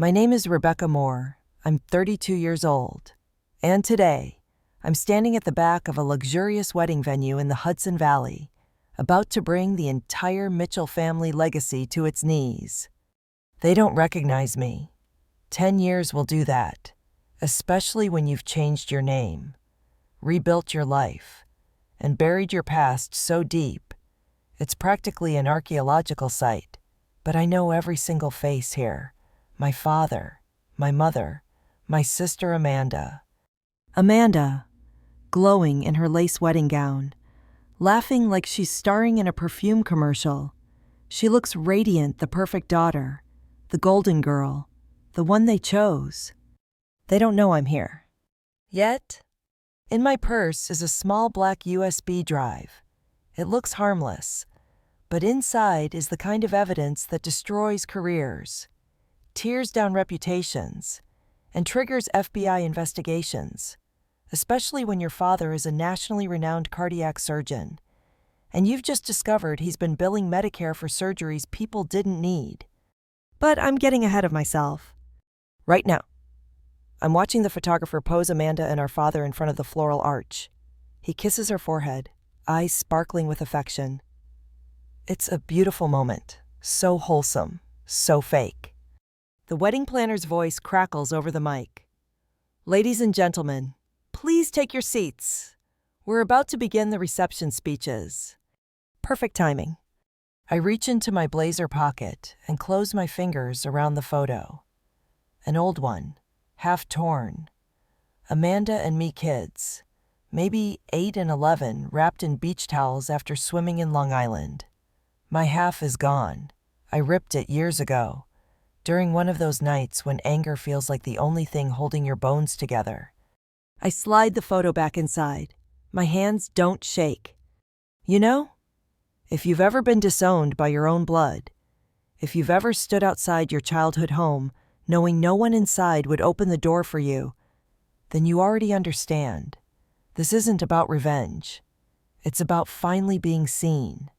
My name is Rebecca Moore. I'm 32 years old. And today, I'm standing at the back of a luxurious wedding venue in the Hudson Valley, about to bring the entire Mitchell family legacy to its knees. They don't recognize me. 10 years will do that, especially when you've changed your name, rebuilt your life, and buried your past so deep, it's practically an archaeological site. But I know every single face here. My father, my mother, my sister Amanda. Amanda, glowing in her lace wedding gown, laughing like she's starring in a perfume commercial. She looks radiant, the perfect daughter, the golden girl, the one they chose. They don't know I'm here. Yet, in my purse is a small black USB drive. It looks harmless, but inside is the kind of evidence that destroys careers, tears down reputations, and triggers FBI investigations, especially when your father is a nationally renowned cardiac surgeon, and you've just discovered he's been billing Medicare for surgeries people didn't need. But I'm getting ahead of myself. Right now, I'm watching the photographer pose Amanda and our father in front of the floral arch. He kisses her forehead, eyes sparkling with affection. It's a beautiful moment, so wholesome, so fake. The wedding planner's voice crackles over the mic. Ladies and gentlemen, please take your seats. We're about to begin the reception speeches. Perfect timing. I reach into my blazer pocket and close my fingers around the photo. An old one, half torn. Amanda and me kids, maybe 8 and 11, wrapped in beach towels after swimming in Long Island. My half is gone. I ripped it years ago, during one of those nights when anger feels like the only thing holding your bones together. I slide the photo back inside. My hands don't shake. You know, if you've ever been disowned by your own blood, if you've ever stood outside your childhood home knowing no one inside would open the door for you, then you already understand. This isn't about revenge. It's about finally being seen.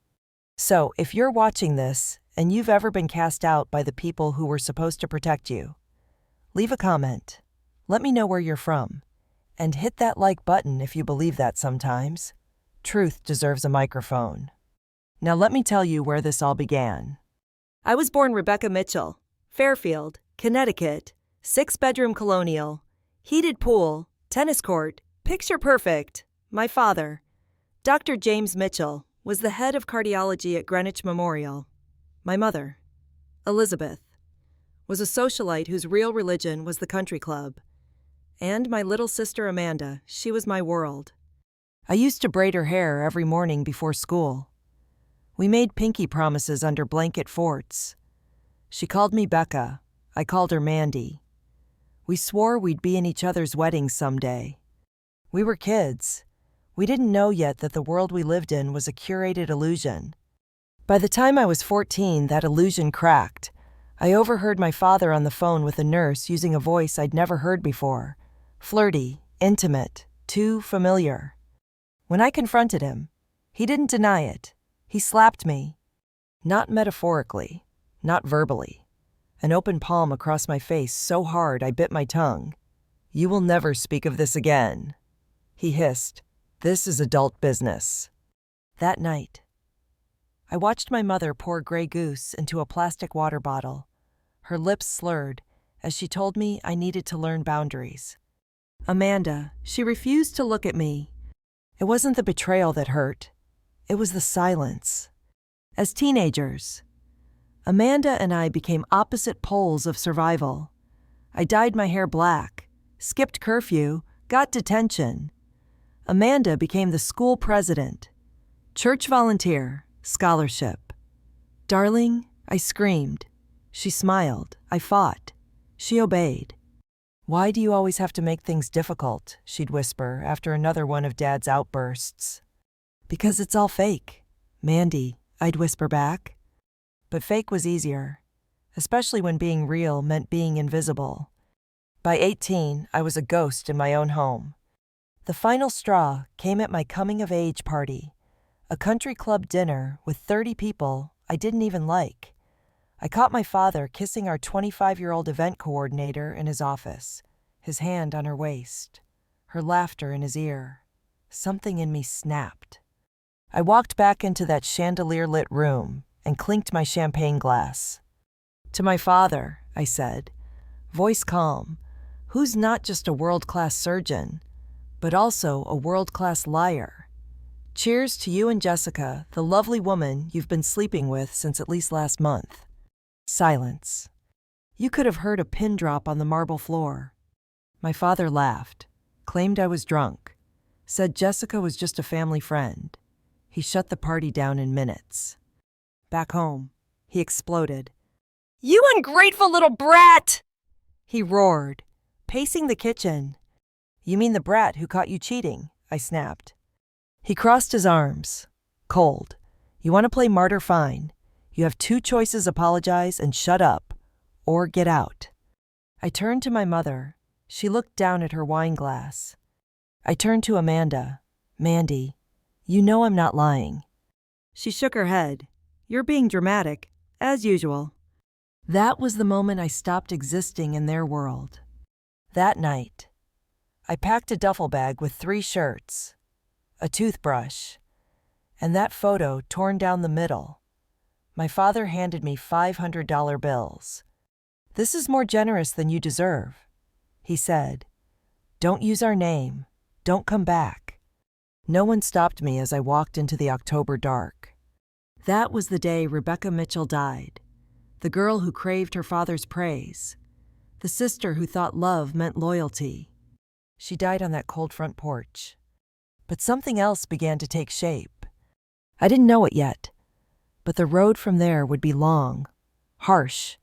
So, if you're watching this and you've ever been cast out by the people who were supposed to protect you, leave a comment. Let me know where you're from. And hit that like button if you believe that sometimes. Truth deserves a microphone. Now let me tell you where this all began. I was born Rebecca Mitchell, Fairfield, Connecticut, 6-bedroom colonial, heated pool, tennis court, picture perfect. My father, Dr. James Mitchell, was the head of cardiology at Greenwich Memorial. My mother, Elizabeth, was a socialite whose real religion was the country club. And my little sister Amanda, she was my world. I used to braid her hair every morning before school. We made pinky promises under blanket forts. She called me Becca. I called her Mandy. We swore we'd be in each other's weddings someday. We were kids. We didn't know yet that the world we lived in was a curated illusion. By the time I was 14, that illusion cracked. I overheard my father on the phone with a nurse using a voice I'd never heard before. Flirty, intimate, too familiar. When I confronted him, he didn't deny it. He slapped me. Not metaphorically, not verbally. An open palm across my face so hard I bit my tongue. "You will never speak of this again," he hissed. "This is adult business." That night, I watched my mother pour Grey Goose into a plastic water bottle. Her lips slurred as she told me I needed to learn boundaries. Amanda, she refused to look at me. It wasn't the betrayal that hurt. It was the silence. As teenagers, Amanda and I became opposite poles of survival. I dyed my hair black, skipped curfew, got detention. Amanda became the school president. Church volunteer, scholarship. "Darling," I screamed. She smiled. I fought. She obeyed. "Why do you always have to make things difficult?" she'd whisper after another one of Dad's outbursts. "Because it's all fake, Mandy," I'd whisper back. But fake was easier, especially when being real meant being invisible. By 18, I was a ghost in my own home. The final straw came at my coming-of-age party, a country club dinner with 30 people I didn't even like. I caught my father kissing our 25-year-old event coordinator in his office, his hand on her waist, her laughter in his ear. Something in me snapped. I walked back into that chandelier-lit room and clinked my champagne glass. To my father, I said, voice calm, who's not just a world-class surgeon, but also a world-class liar. Cheers to you and Jessica, the lovely woman you've been sleeping with since at least last month. Silence. You could have heard a pin drop on the marble floor. My father laughed, claimed I was drunk, said Jessica was just a family friend. He shut the party down in minutes. Back home, he exploded. "You ungrateful little brat!" he roared, pacing the kitchen. "You mean the brat who caught you cheating?" I snapped. He crossed his arms, cold. "You want to play martyr? Fine. You have two choices: apologize and shut up, or get out." I turned to my mother. She looked down at her wine glass. I turned to Amanda. "Mandy, you know I'm not lying." She shook her head. "You're being dramatic, as usual." That was the moment I stopped existing in their world. That night, I packed a duffel bag with 3 shirts, a toothbrush, and that photo torn down the middle. My father handed me $500 bills. "This is more generous than you deserve," he said. "Don't use our name. Don't come back." No one stopped me as I walked into the October dark. That was the day Rebecca Mitchell died, the girl who craved her father's praise, the sister who thought love meant loyalty. She died on that cold front porch. But something else began to take shape. I didn't know it yet, but the road from there would be long, harsh,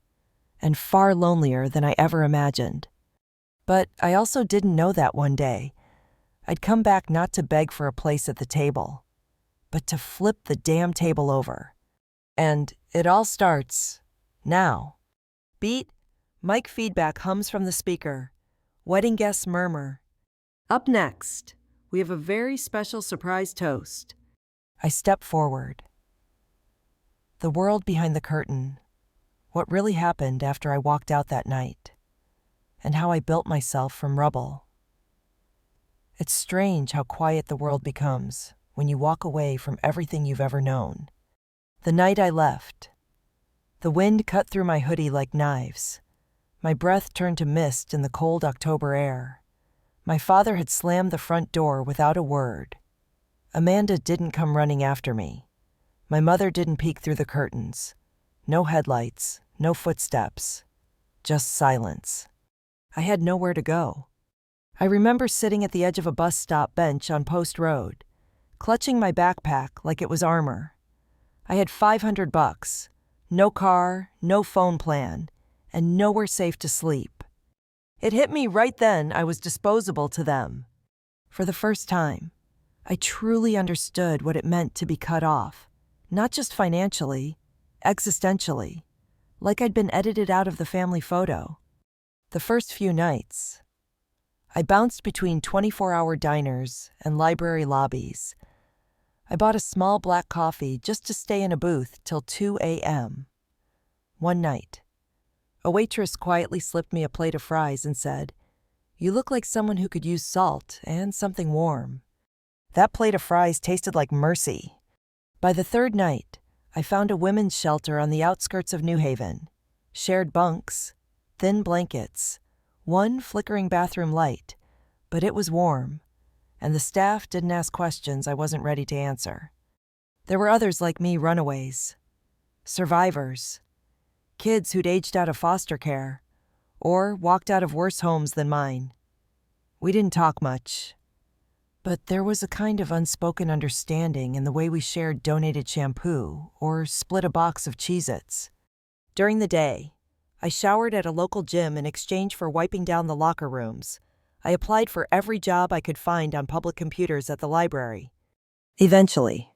and far lonelier than I ever imagined. But I also didn't know that one day I'd come back not to beg for a place at the table, but to flip the damn table over. And it all starts now. Beat, mic feedback hums from the speaker. Wedding guests murmur. Up next, we have a very special surprise toast. I step forward. The world behind the curtain. What really happened after I walked out that night. And how I built myself from rubble. It's strange how quiet the world becomes when you walk away from everything you've ever known. The night I left, the wind cut through my hoodie like knives. My breath turned to mist in the cold October air. My father had slammed the front door without a word. Amanda didn't come running after me. My mother didn't peek through the curtains. No headlights, no footsteps, just silence. I had nowhere to go. I remember sitting at the edge of a bus stop bench on Post Road, clutching my backpack like it was armor. I had $500, no car, no phone plan, and nowhere safe to sleep. It hit me right then I was disposable to them. For the first time, I truly understood what it meant to be cut off, not just financially, existentially, like I'd been edited out of the family photo. The first few nights, I bounced between 24-hour diners and library lobbies. I bought a small black coffee just to stay in a booth till 2 a.m. One night, a waitress quietly slipped me a plate of fries and said, "You look like someone who could use salt and something warm." That plate of fries tasted like mercy. By the third night, I found a women's shelter on the outskirts of New Haven. Shared bunks, thin blankets, one flickering bathroom light, but it was warm, and the staff didn't ask questions I wasn't ready to answer. There were others like me, runaways, survivors, kids who'd aged out of foster care, or walked out of worse homes than mine. We didn't talk much, but there was a kind of unspoken understanding in the way we shared donated shampoo or split a box of Cheez-Its. During the day, I showered at a local gym in exchange for wiping down the locker rooms. I applied for every job I could find on public computers at the library. Eventually,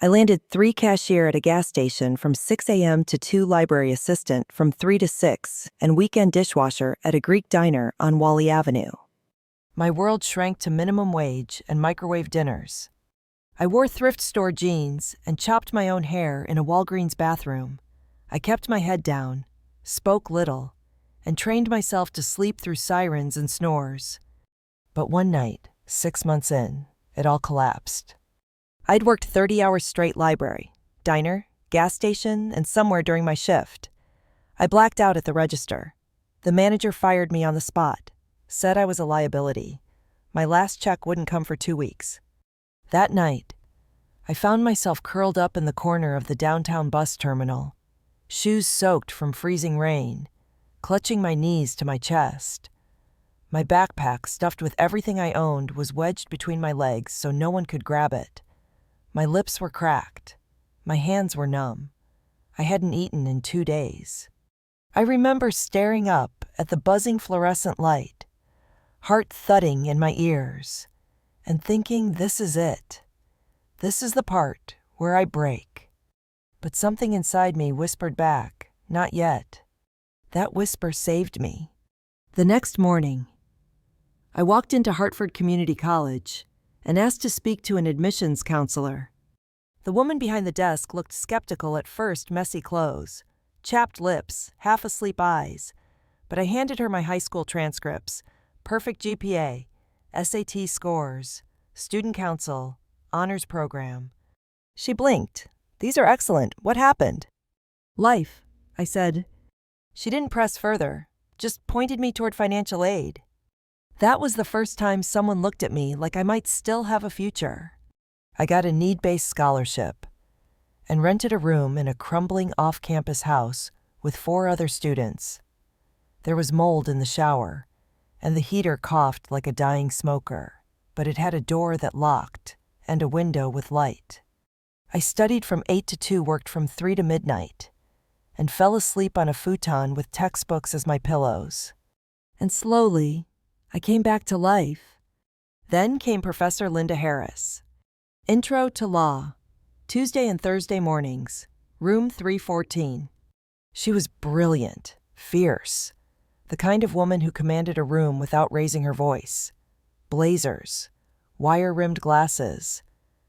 I landed 3 cashier at a gas station from 6 a.m. to 2 library assistant from 3 to 6, and weekend dishwasher at a Greek diner on Wally Avenue. My world shrank to minimum wage and microwave dinners. I wore thrift store jeans and chopped my own hair in a Walgreens bathroom. I kept my head down, spoke little, and trained myself to sleep through sirens and snores. But one night, 6 months in, it all collapsed. I'd worked 30 hours straight library, diner, gas station, and somewhere during my shift. I blacked out at the register. The manager fired me on the spot, said I was a liability. My last check wouldn't come for 2 weeks. That night, I found myself curled up in the corner of the downtown bus terminal, shoes soaked from freezing rain, clutching my knees to my chest. My backpack, stuffed with everything I owned, was wedged between my legs so no one could grab it. My lips were cracked. My hands were numb. I hadn't eaten in 2 days. I remember staring up at the buzzing fluorescent light, heart thudding in my ears, and thinking, this is it. This is the part where I break. But something inside me whispered back, not yet. That whisper saved me. The next morning, I walked into Hartford Community College and asked to speak to an admissions counselor. The woman behind the desk looked skeptical at first. Messy clothes, chapped lips, half-asleep eyes, but I handed her my high school transcripts, perfect GPA, SAT scores, student council, honors program. She blinked. These are excellent. What happened? Life, I said. She didn't press further, just pointed me toward financial aid. That was the first time someone looked at me like I might still have a future. I got a need-based scholarship and rented a room in a crumbling off-campus house with 4 other students. There was mold in the shower, and the heater coughed like a dying smoker, but it had a door that locked and a window with light. I studied from 8 to 2, worked from 3 to midnight, and fell asleep on a futon with textbooks as my pillows. And slowly, I came back to life. Then came Professor Linda Harris. Intro to Law, Tuesday and Thursday mornings, room 314. She was brilliant, fierce, the kind of woman who commanded a room without raising her voice. Blazers, wire-rimmed glasses,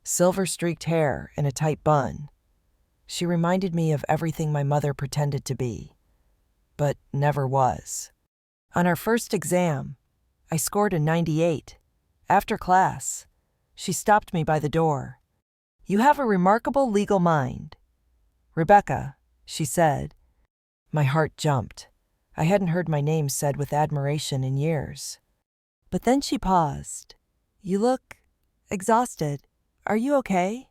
silver-streaked hair in a tight bun. She reminded me of everything my mother pretended to be, but never was. On our first exam, I scored a 98. After class, she stopped me by the door. "You have a remarkable legal mind, Rebecca," she said. My heart jumped. I hadn't heard my name said with admiration in years. But then she paused. "You look exhausted. Are you okay?"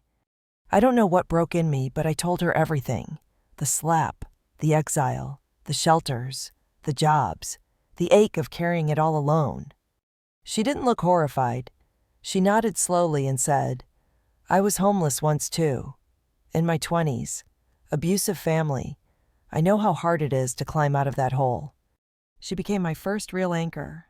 I don't know what broke in me, but I told her everything. The slap, the exile, the shelters, the jobs, the ache of carrying it all alone. She didn't look horrified. She nodded slowly and said, "I was homeless once too. In my 20s. Abusive family. I know how hard it is to climb out of that hole." She became my first real anchor.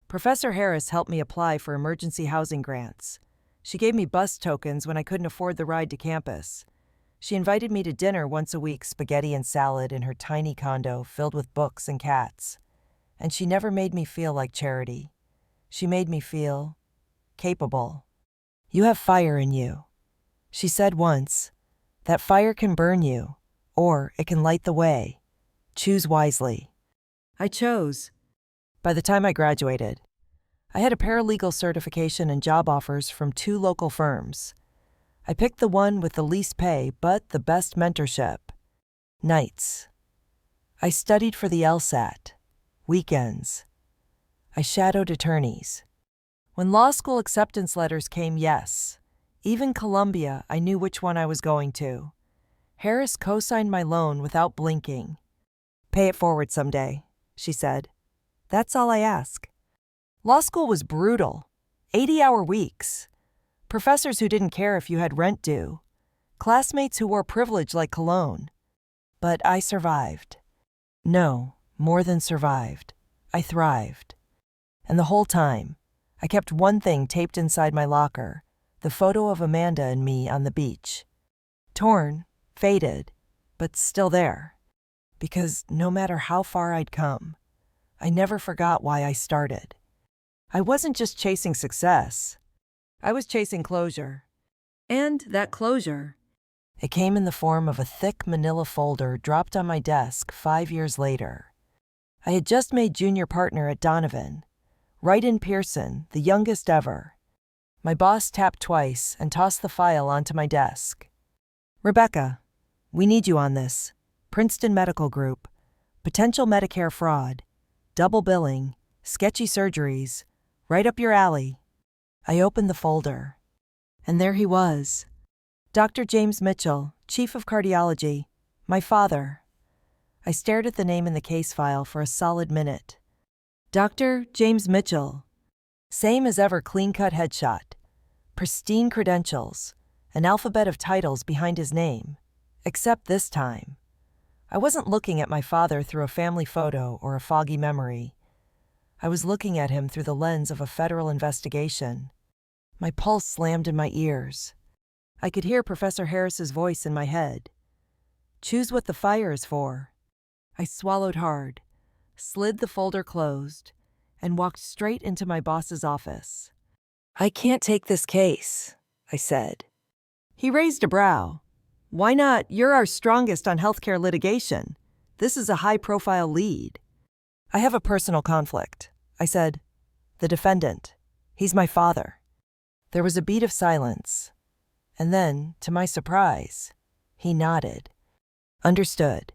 Professor Harris helped me apply for emergency housing grants. She gave me bus tokens when I couldn't afford the ride to campus. She invited me to dinner once a week, spaghetti and salad in her tiny condo filled with books and cats. And she never made me feel like charity. She made me feel capable. "You have fire in you," she said once. "That fire can burn you, or it can light the way. Choose wisely." I chose. By the time I graduated, I had a paralegal certification and job offers from 2 local firms. I picked the one with the least pay but the best mentorship. Nights. I studied for the LSAT. Weekends. I shadowed attorneys. When law school acceptance letters came, yes. Even Columbia, I knew which one I was going to. Harris co-signed my loan without blinking. "Pay it forward someday," she said. "That's all I ask." Law school was brutal. 80-hour weeks. Professors who didn't care if you had rent due. Classmates who wore privilege like cologne. But I survived. No, more than survived. I thrived. And the whole time, I kept one thing taped inside my locker, the photo of Amanda and me on the beach. Torn, faded, but still there. Because no matter how far I'd come, I never forgot why I started. I wasn't just chasing success. I was chasing closure. And that closure, It came in the form of a thick manila folder dropped on my desk 5 years later. I had just made junior partner at Donovan. Write-in Pearson, the youngest ever. My boss tapped twice and tossed the file onto my desk. "Rebecca, we need you on this. Princeton Medical Group. Potential Medicare fraud. Double billing. Sketchy surgeries. Right up your alley." I opened the folder. And there he was. Dr. James Mitchell, Chief of Cardiology. My father. I stared at the name in the case file for a solid minute. Dr. James Mitchell. Same as ever clean-cut headshot. Pristine credentials. An alphabet of titles behind his name. Except this time. I wasn't looking at my father through a family photo or a foggy memory. I was looking at him through the lens of a federal investigation. My pulse slammed in my ears. I could hear Professor Harris's voice in my head. "Choose what the fire is for." I swallowed hard, slid the folder closed, and walked straight into my boss's office. "I can't take this case," I said. He raised a brow. "Why not? You're our strongest on healthcare litigation. This is a high-profile lead." "I have a personal conflict," I said. "The defendant. He's my father." There was a beat of silence. And then, to my surprise, he nodded. "Understood.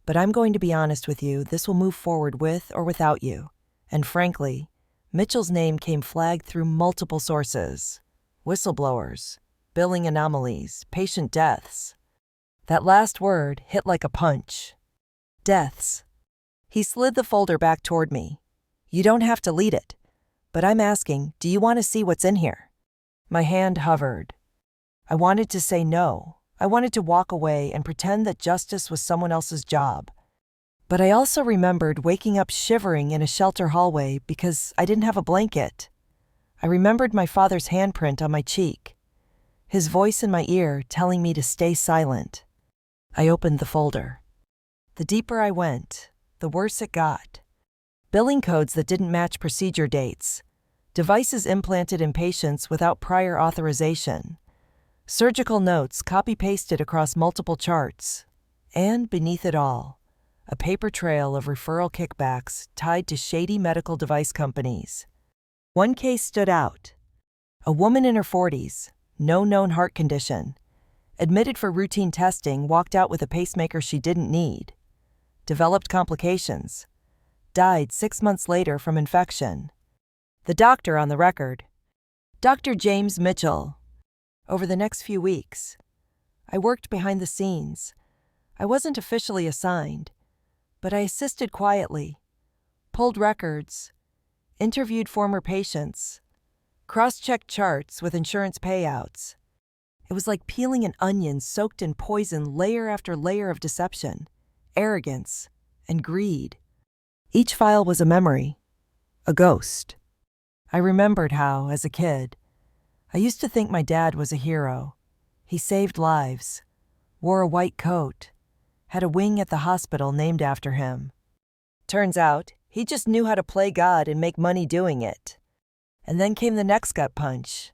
But I'm going to be honest with you, this will move forward with or without you. And frankly, Mitchell's name came flagged through multiple sources. Whistleblowers, billing anomalies, patient deaths. That last word hit like a punch. Deaths. He slid the folder back toward me. "You don't have to lead it. But I'm asking, do you want to see what's in here?" My hand hovered. I wanted to say no. I wanted to walk away and pretend that justice was someone else's job. But I also remembered waking up shivering in a shelter hallway because I didn't have a blanket. I remembered my father's handprint on my cheek, his voice in my ear telling me to stay silent. I opened the folder. The deeper I went, the worse it got. Billing codes that didn't match procedure dates, devices implanted in patients without prior authorization, surgical notes copy-pasted across multiple charts, and beneath it all, a paper trail of referral kickbacks tied to shady medical device companies. One case stood out. A woman in her 40s, no known heart condition, admitted for routine testing, walked out with a pacemaker she didn't need, developed complications, died 6 months later from infection. The doctor on the record, Dr. James Mitchell. Over the next few weeks, I worked behind the scenes. I wasn't officially assigned, but I assisted quietly, pulled records, interviewed former patients, cross-checked charts with insurance payouts. It was like peeling an onion soaked in poison, layer after layer of deception, arrogance, and greed. Each file was a memory, a ghost. I remembered how, as a kid, I used to think my dad was a hero. He saved lives, wore a white coat, had a wing at the hospital named after him. Turns out, he just knew how to play God and make money doing it. And then came the next gut punch.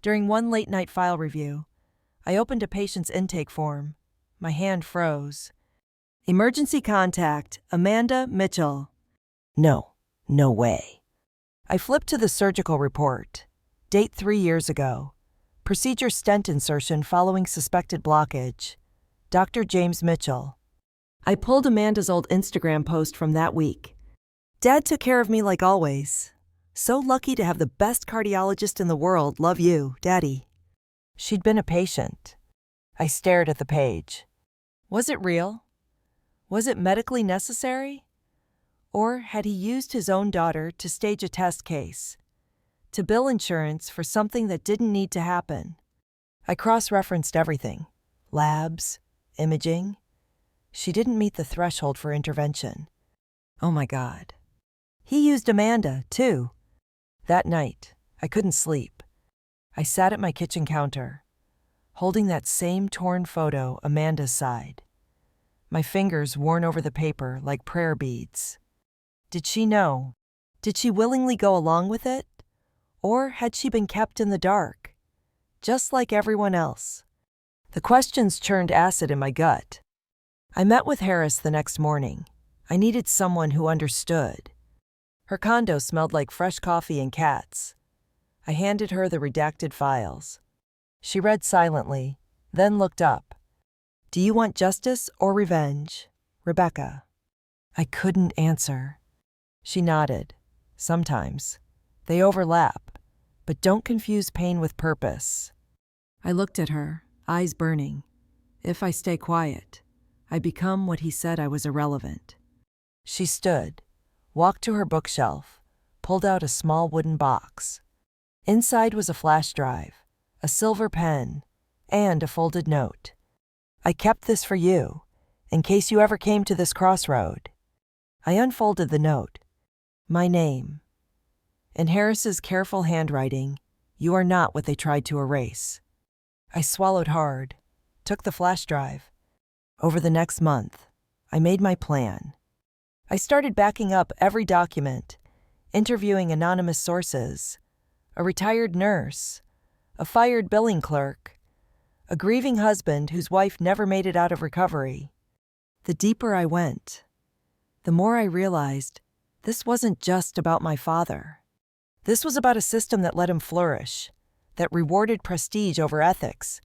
During one late-night file review, I opened a patient's intake form. My hand froze. Emergency contact, Amanda Mitchell. No way. I flipped to the surgical report. Date 3 years ago. Procedure stent insertion following suspected blockage. Dr. James Mitchell. I pulled Amanda's old Instagram post from that week. "Dad took care of me like always. So lucky to have the best cardiologist in the world. Love you, Daddy." She'd been a patient. I stared at the page. Was it real? Was it medically necessary? Or had he used his own daughter to stage a test case? To bill insurance for something that didn't need to happen? I cross-referenced everything. Labs, imaging. She didn't meet the threshold for intervention. Oh my God. He used Amanda, too. That night, I couldn't sleep. I sat at my kitchen counter, holding that same torn photo Amanda's side. My fingers worn over the paper like prayer beads. Did she know? Did she willingly go along with it? Or had she been kept in the dark, just like everyone else? The questions churned acid in my gut. I met with Harris the next morning. I needed someone who understood. Her condo smelled like fresh coffee and cats. I handed her the redacted files. She read silently, then looked up. "Do you want justice or revenge, Rebecca?" I couldn't answer. She nodded. "Sometimes. They overlap, but don't confuse pain with purpose." I looked at her, eyes burning. If I stay quiet, I become what he said I was irrelevant. She stood, walked to her bookshelf, pulled out a small wooden box. Inside was a flash drive, a silver pen, and a folded note. "I kept this for you, in case you ever came to this crossroad." I unfolded the note. My name. In Harris's careful handwriting, "You are not what they tried to erase." I swallowed hard, took the flash drive. Over the next month, I made my plan. I started backing up every document, interviewing anonymous sources, a retired nurse, a fired billing clerk, a grieving husband whose wife never made it out of recovery. The deeper I went, the more I realized this wasn't just about my father. This was about a system that let him flourish, that rewarded prestige over ethics,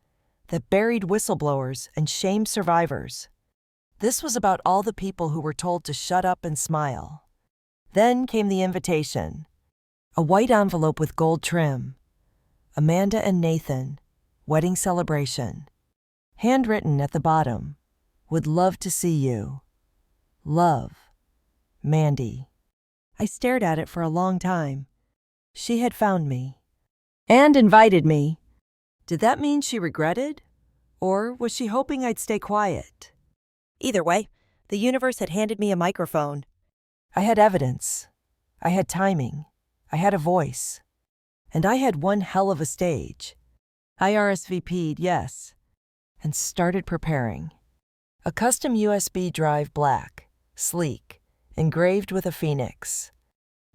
that buried whistleblowers and shamed survivors. This was about all the people who were told to shut up and smile. Then came the invitation. A white envelope with gold trim. Amanda and Nathan, wedding celebration. Handwritten at the bottom, "Would love to see you. Love, Mandy." I stared at it for a long time. She had found me. And invited me. Did that mean she regretted? Or was she hoping I'd stay quiet? Either way, the universe had handed me a microphone. I had evidence. I had timing. I had a voice. And I had one hell of a stage. I RSVP'd yes, and started preparing. A custom USB drive, black, sleek, engraved with a phoenix.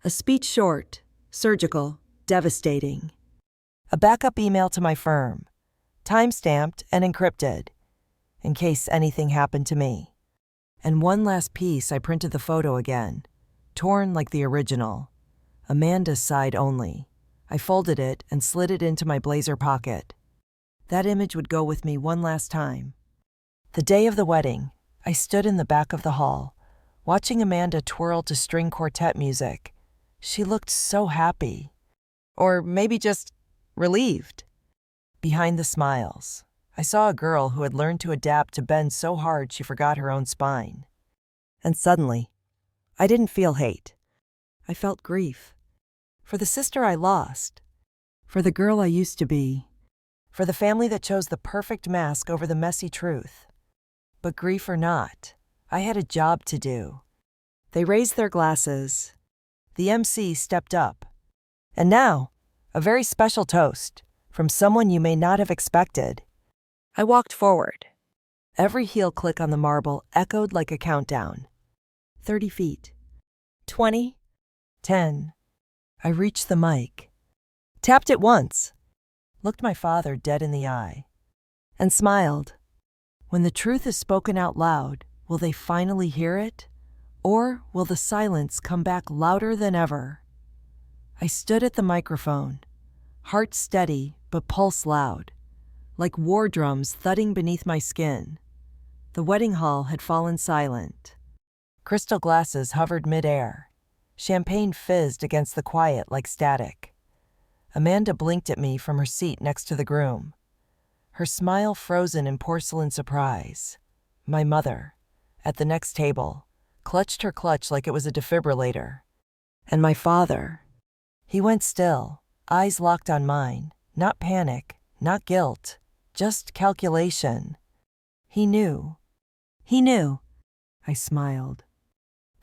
A speech short, surgical, devastating. A backup email to my firm, time-stamped and encrypted, in case anything happened to me. And one last piece, I printed the photo again, torn like the original. Amanda's side only. I folded it and slid it into my blazer pocket. That image would go with me one last time. The day of the wedding, I stood in the back of the hall, watching Amanda twirl to string quartet music. She looked so happy. Or maybe just relieved. Behind the smiles, I saw a girl who had learned to adapt to bend so hard she forgot her own spine. And suddenly, I didn't feel hate. I felt grief. For the sister I lost. For the girl I used to be. For the family that chose the perfect mask over the messy truth. But grief or not, I had a job to do. They raised their glasses. The MC stepped up. And now, a very special toast from someone you may not have expected. I walked forward. Every heel click on the marble echoed like a countdown. 30 feet. 20. 10. I reached the mic. Tapped it once. Looked my father dead in the eye. And smiled. When the truth is spoken out loud, will they finally hear it? Or will the silence come back louder than ever? I stood at the microphone, heart steady but pulse loud, like war drums thudding beneath my skin. The wedding hall had fallen silent. Crystal glasses hovered mid-air. Champagne fizzed against the quiet like static. Amanda blinked at me from her seat next to the groom, her smile frozen in porcelain surprise. My mother, at the next table, clutched her clutch like it was a defibrillator. And my father, he went still, eyes locked on mine, not panic, not guilt, just calculation. He knew. He knew. I smiled.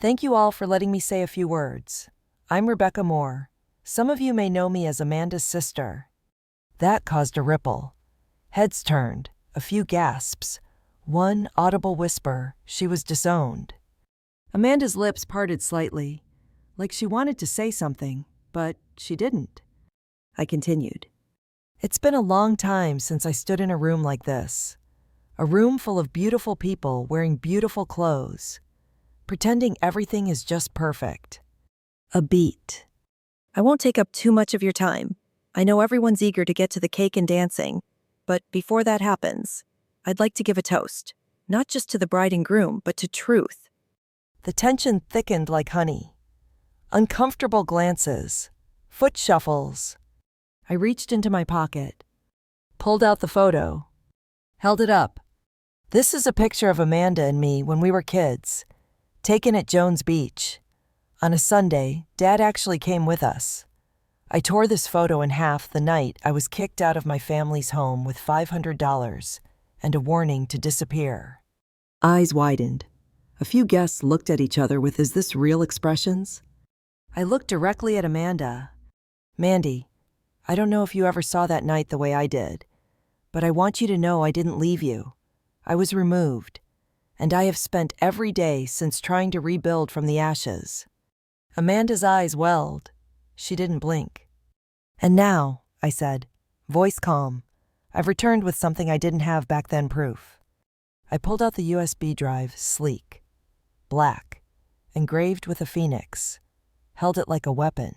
Thank you all for letting me say a few words. I'm Rebecca Moore. Some of you may know me as Amanda's sister. That caused a ripple. Heads turned, a few gasps, one audible whisper, she was disowned. Amanda's lips parted slightly, like she wanted to say something, but she didn't. I continued. It's been a long time since I stood in a room like this. A room full of beautiful people wearing beautiful clothes, pretending everything is just perfect. A beat. I won't take up too much of your time. I know everyone's eager to get to the cake and dancing, but before that happens, I'd like to give a toast, not just to the bride and groom, but to truth. The tension thickened like honey. Uncomfortable glances, foot shuffles. I reached into my pocket, pulled out the photo, held it up. This is a picture of Amanda and me when we were kids, taken at Jones Beach. On a Sunday, Dad actually came with us. I tore this photo in half the night I was kicked out of my family's home with $500 and a warning to disappear. Eyes widened. A few guests looked at each other with "is this real" expressions. I looked directly at Amanda. Mandy, I don't know if you ever saw that night the way I did, but I want you to know I didn't leave you. I was removed, and I have spent every day since trying to rebuild from the ashes. Amanda's eyes welled. She didn't blink. And now, I said, voice calm, I've returned with something I didn't have back then: proof. I pulled out the USB drive, sleek, black, engraved with a phoenix, held it like a weapon.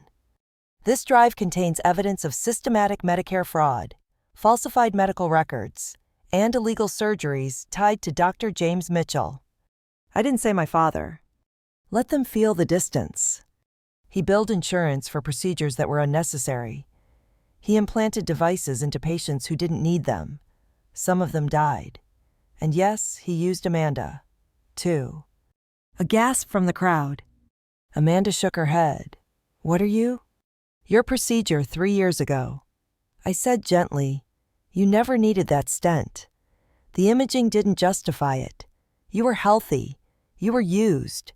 This drive contains evidence of systematic Medicare fraud, falsified medical records, and illegal surgeries tied to Dr. James Mitchell. I didn't say my father. Let them feel the distance. He billed insurance for procedures that were unnecessary. He implanted devices into patients who didn't need them. Some of them died. And yes, he used Amanda, too. A gasp from the crowd. Amanda shook her head. What are you? Your procedure 3 years ago. I said gently, you never needed that stent. The imaging didn't justify it. You were healthy. You were used.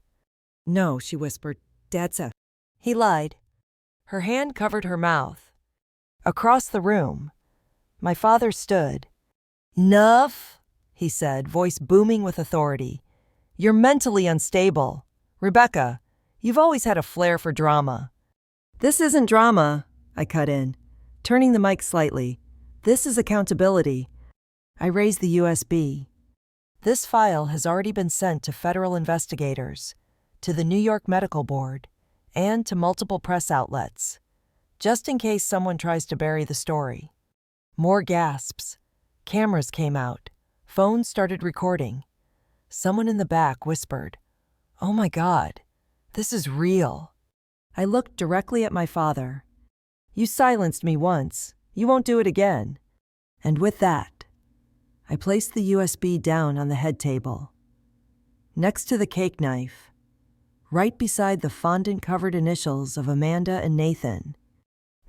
No, she whispered. Dad said. He lied. Her hand covered her mouth. Across the room, my father stood. Enough, he said, voice booming with authority. You're mentally unstable. Rebecca, you've always had a flair for drama. This isn't drama, I cut in, turning the mic slightly. This is accountability. I raised the USB. This file has already been sent to federal investigators, to the New York Medical Board, and to multiple press outlets, just in case someone tries to bury the story. More gasps. Cameras came out. Phones started recording. Someone in the back whispered, "Oh my God, this is real." I looked directly at my father. You silenced me once. You won't do it again. And with that, I placed the USB down on the head table, next to the cake knife, right beside the fondant-covered initials of Amanda and Nathan.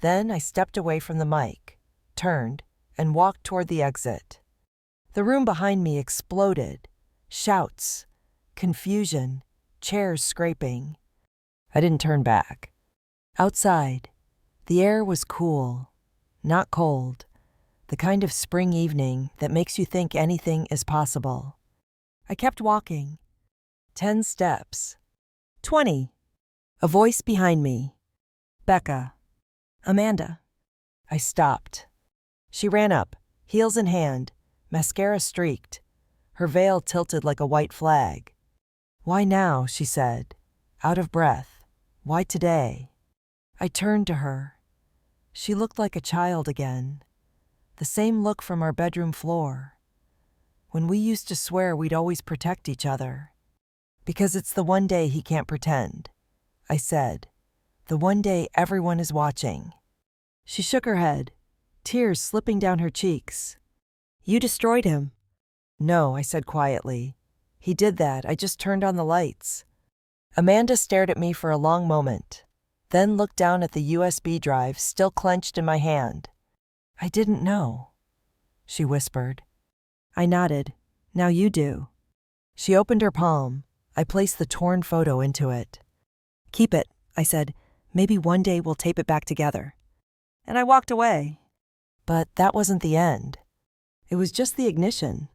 Then I stepped away from the mic, turned, and walked toward the exit. The room behind me exploded. Shouts, confusion, chairs scraping. I didn't turn back. Outside, the air was cool, not cold, the kind of spring evening that makes you think anything is possible. I kept walking. 10 steps. 20. A voice behind me. Becca. Amanda. I stopped. She ran up, heels in hand, mascara streaked, her veil tilted like a white flag. Why now, she said, out of breath. Why today? I turned to her. She looked like a child again. The same look from our bedroom floor. When we used to swear we'd always protect each other. Because it's the one day he can't pretend, I said. The one day everyone is watching. She shook her head, tears slipping down her cheeks. You destroyed him. No, I said quietly. He did that, I just turned on the lights. Amanda stared at me for a long moment, then looked down at the USB drive still clenched in my hand. I didn't know, she whispered. I nodded. Now you do. She opened her palm. I placed the torn photo into it. Keep it, I said. Maybe one day we'll tape it back together. And I walked away. But that wasn't the end. It was just the ignition.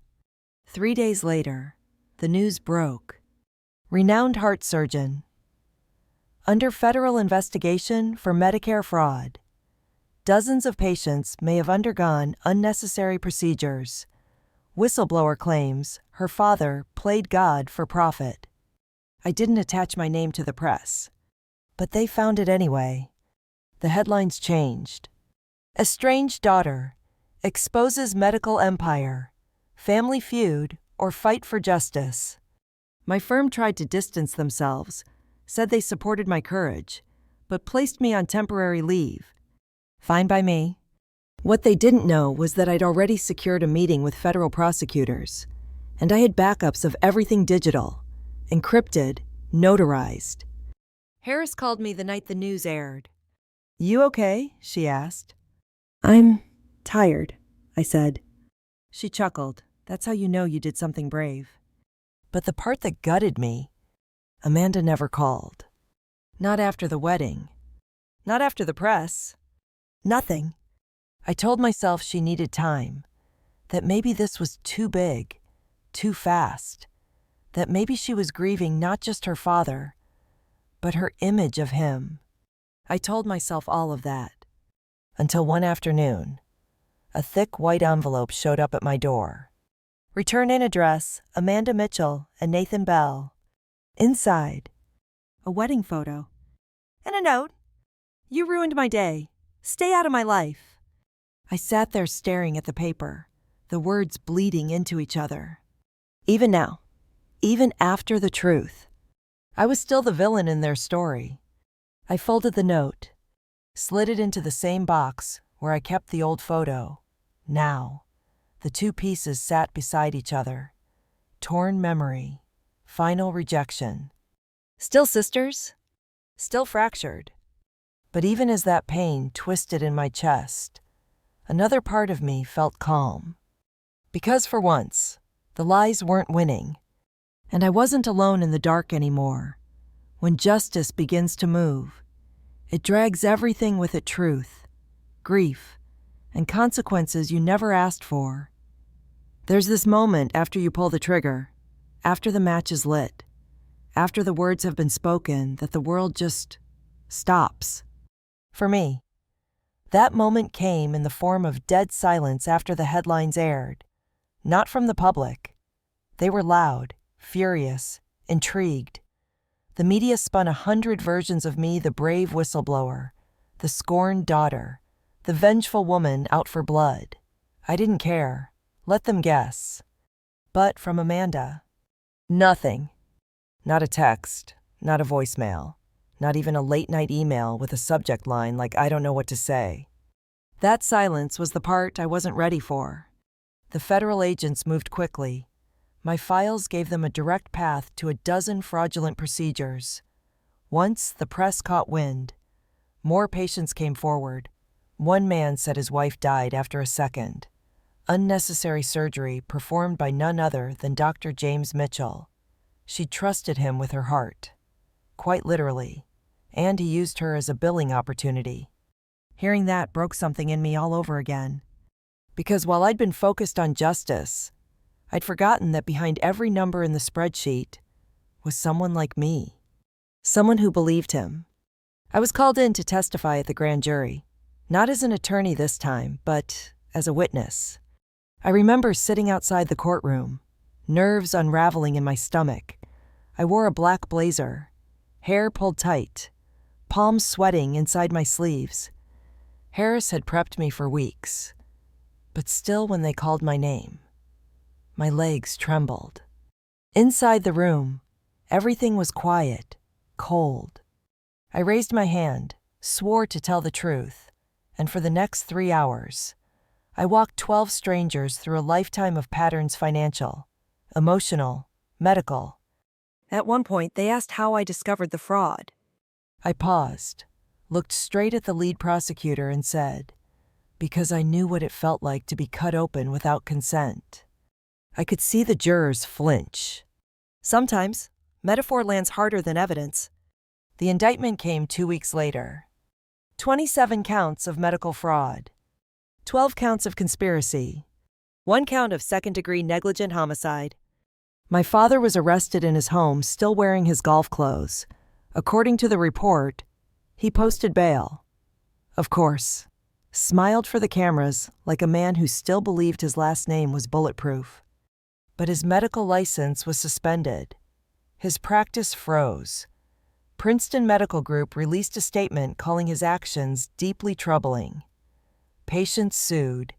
3 days later, the news broke. Renowned heart surgeon. Under federal investigation for Medicare fraud. Dozens of patients may have undergone unnecessary procedures. Whistleblower claims her father played God for profit. I didn't attach my name to the press, but they found it anyway. The headlines changed. Estranged daughter exposes medical empire, family feud, or fight for justice. My firm tried to distance themselves, said they supported my courage, but placed me on temporary leave. Fine by me. What they didn't know was that I'd already secured a meeting with federal prosecutors, and I had backups of everything digital, encrypted, notarized. Harris called me the night the news aired. "You okay?" she asked. "I'm tired," I said. She chuckled. "That's how you know you did something brave." But the part that gutted me, Amanda never called. Not after the wedding. Not after the press. Nothing. I told myself she needed time, that maybe this was too big, too fast, that maybe she was grieving not just her father, but her image of him. I told myself all of that. Until one afternoon, a thick white envelope showed up at my door. Return in address, Amanda Mitchell and Nathan Bell. Inside, a wedding photo. And a note. "You ruined my day. Stay out of my life." I sat there staring at the paper, the words bleeding into each other. Even now, even after the truth, I was still the villain in their story. I folded the note, slid it into the same box where I kept the old photo. Now, the two pieces sat beside each other. Torn memory, final rejection. Still sisters, still fractured. But even as that pain twisted in my chest, another part of me felt calm. Because for once, the lies weren't winning, and I wasn't alone in the dark anymore. When justice begins to move, it drags everything with it: truth, grief, and consequences you never asked for. There's this moment after you pull the trigger, after the match is lit, after the words have been spoken, that the world just stops. For me, that moment came in the form of dead silence after the headlines aired. Not from the public. They were loud, furious, intrigued. The media spun 100 versions of me: the brave whistleblower, the scorned daughter, the vengeful woman out for blood. I didn't care. Let them guess. But from Amanda, nothing. Not a text, not a voicemail, not even a late-night email with a subject line like "I don't know what to say." That silence was the part I wasn't ready for. The federal agents moved quickly. My files gave them a direct path to a dozen fraudulent procedures. Once the press caught wind, more patients came forward. One man said his wife died after a second. Unnecessary surgery performed by none other than Dr. James Mitchell. She trusted him with her heart, quite literally, and he used her as a billing opportunity. Hearing that broke something in me all over again. Because while I'd been focused on justice, I'd forgotten that behind every number in the spreadsheet was someone like me. Someone who believed him. I was called in to testify at the grand jury, not as an attorney this time, but as a witness. I remember sitting outside the courtroom, nerves unraveling in my stomach. I wore a black blazer, hair pulled tight, palms sweating inside my sleeves. Harris had prepped me for weeks, but still when they called my name, my legs trembled. Inside the room, everything was quiet, cold. I raised my hand, swore to tell the truth, and for the next 3 hours, I walked 12 strangers through a lifetime of patterns: financial, emotional, medical. At one point, they asked how I discovered the fraud. I paused, looked straight at the lead prosecutor and said, "Because I knew what it felt like to be cut open without consent." I could see the jurors flinch. Sometimes, metaphor lands harder than evidence. The indictment came 2 weeks later. 27 counts of medical fraud, 12 counts of conspiracy, 1 count of second-degree negligent homicide. My father was arrested in his home, still wearing his golf clothes. According to the report, he posted bail. Of course, smiled for the cameras like a man who still believed his last name was bulletproof. But his medical license was suspended. His practice froze. Princeton Medical Group released a statement calling his actions deeply troubling. Patients sued.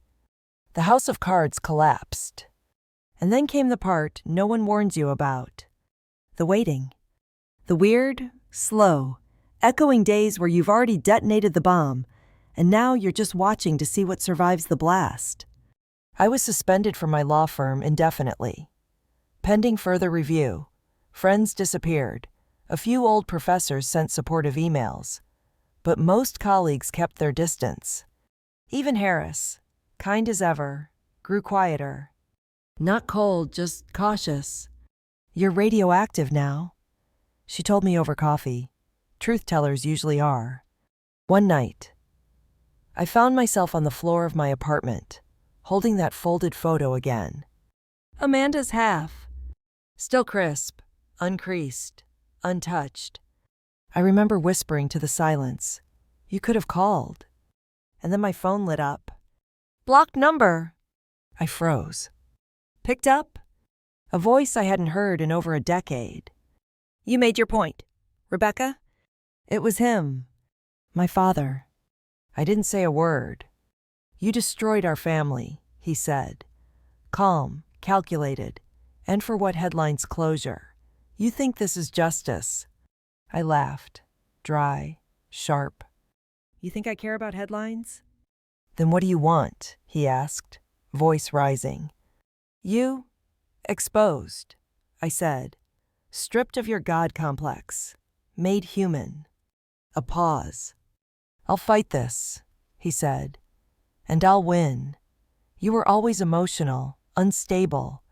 The house of cards collapsed. And then came the part no one warns you about. The waiting. The weird, slow, echoing days where you've already detonated the bomb, and now you're just watching to see what survives the blast. I was suspended from my law firm indefinitely. Pending further review, friends disappeared. A few old professors sent supportive emails, but most colleagues kept their distance. Even Harris, kind as ever, grew quieter. Not cold, just cautious. You're radioactive now, she told me over coffee. Truth-tellers usually are. One night, I found myself on the floor of my apartment, holding that folded photo again. Amanda's half. Still crisp, uncreased, untouched. I remember whispering to the silence, "You could have called." And then my phone lit up. "Blocked number." I froze. "Picked up?" A voice I hadn't heard in over a decade. "You made your point, Rebecca?" It was him. My father. I didn't say a word. "You destroyed our family," he said. Calm, calculated, and for what headline's closure. "You think this is justice?" I laughed. Dry, sharp. "You think I care about headlines?" "Then what do you want?" he asked, voice rising. "You? Exposed," I said. "Stripped of your God complex. Made human." A pause. "I'll fight this," he said. "And I'll win. You were always emotional, unstable.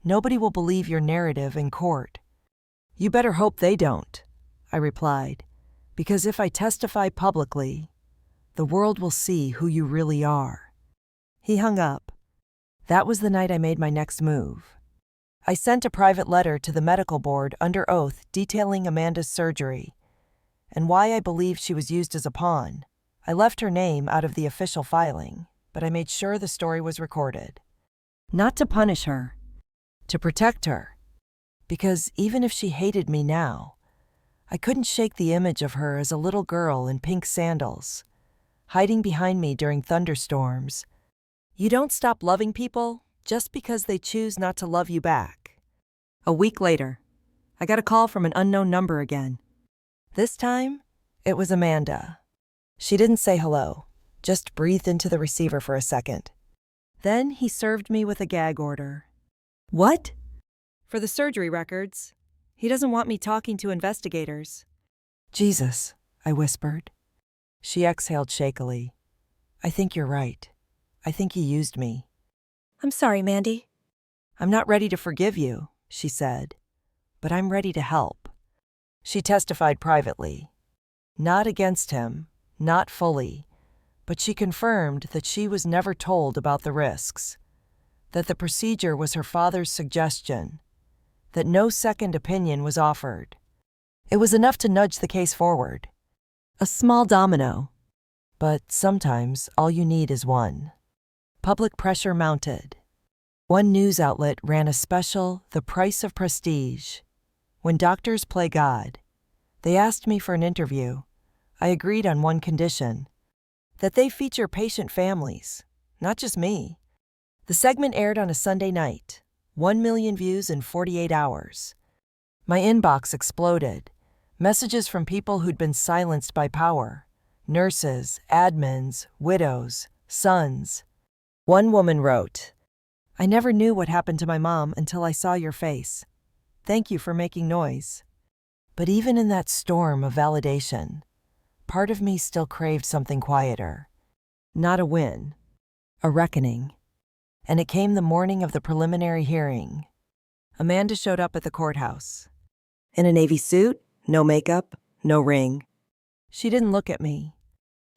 Nobody will believe your narrative in court." "You better hope they don't," I replied, "because if I testify publicly, the world will see who you really are." He hung up. That was the night I made my next move. I sent a private letter to the medical board under oath detailing Amanda's surgery and why I believed she was used as a pawn. I left her name out of the official filing, but I made sure the story was recorded. Not to punish her, to protect her. Because even if she hated me now, I couldn't shake the image of her as a little girl in pink sandals, hiding behind me during thunderstorms. You don't stop loving people just because they choose not to love you back. A week later, I got a call from an unknown number again. This time, it was Amanda. She didn't say hello, just breathed into the receiver for a second. Then he served me with a gag order. "What?" "For the surgery records. He doesn't want me talking to investigators." "Jesus," I whispered. She exhaled shakily. "I think you're right. I think he used me." I'm sorry, Mandy. "I'm not ready to forgive you," she said, "but I'm ready to help." She testified privately. Not against him, not fully, but she confirmed that she was never told about the risks, that the procedure was her father's suggestion, that no second opinion was offered. It was enough to nudge the case forward. A small domino. But sometimes all you need is one. Public pressure mounted. One news outlet ran a special, "The Price of Prestige." When doctors play God. They asked me for an interview. I agreed on one condition: that they feature patient families, not just me. The segment aired on a Sunday night. 1 million views in 48 hours. My inbox exploded. Messages from people who'd been silenced by power. Nurses, admins, widows, sons. One woman wrote, "I never knew what happened to my mom until I saw your face. Thank you for making noise." But even in that storm of validation, part of me still craved something quieter. Not a win. A reckoning. And it came the morning of the preliminary hearing. Amanda showed up at the courthouse. In a navy suit, no makeup, no ring. She didn't look at me,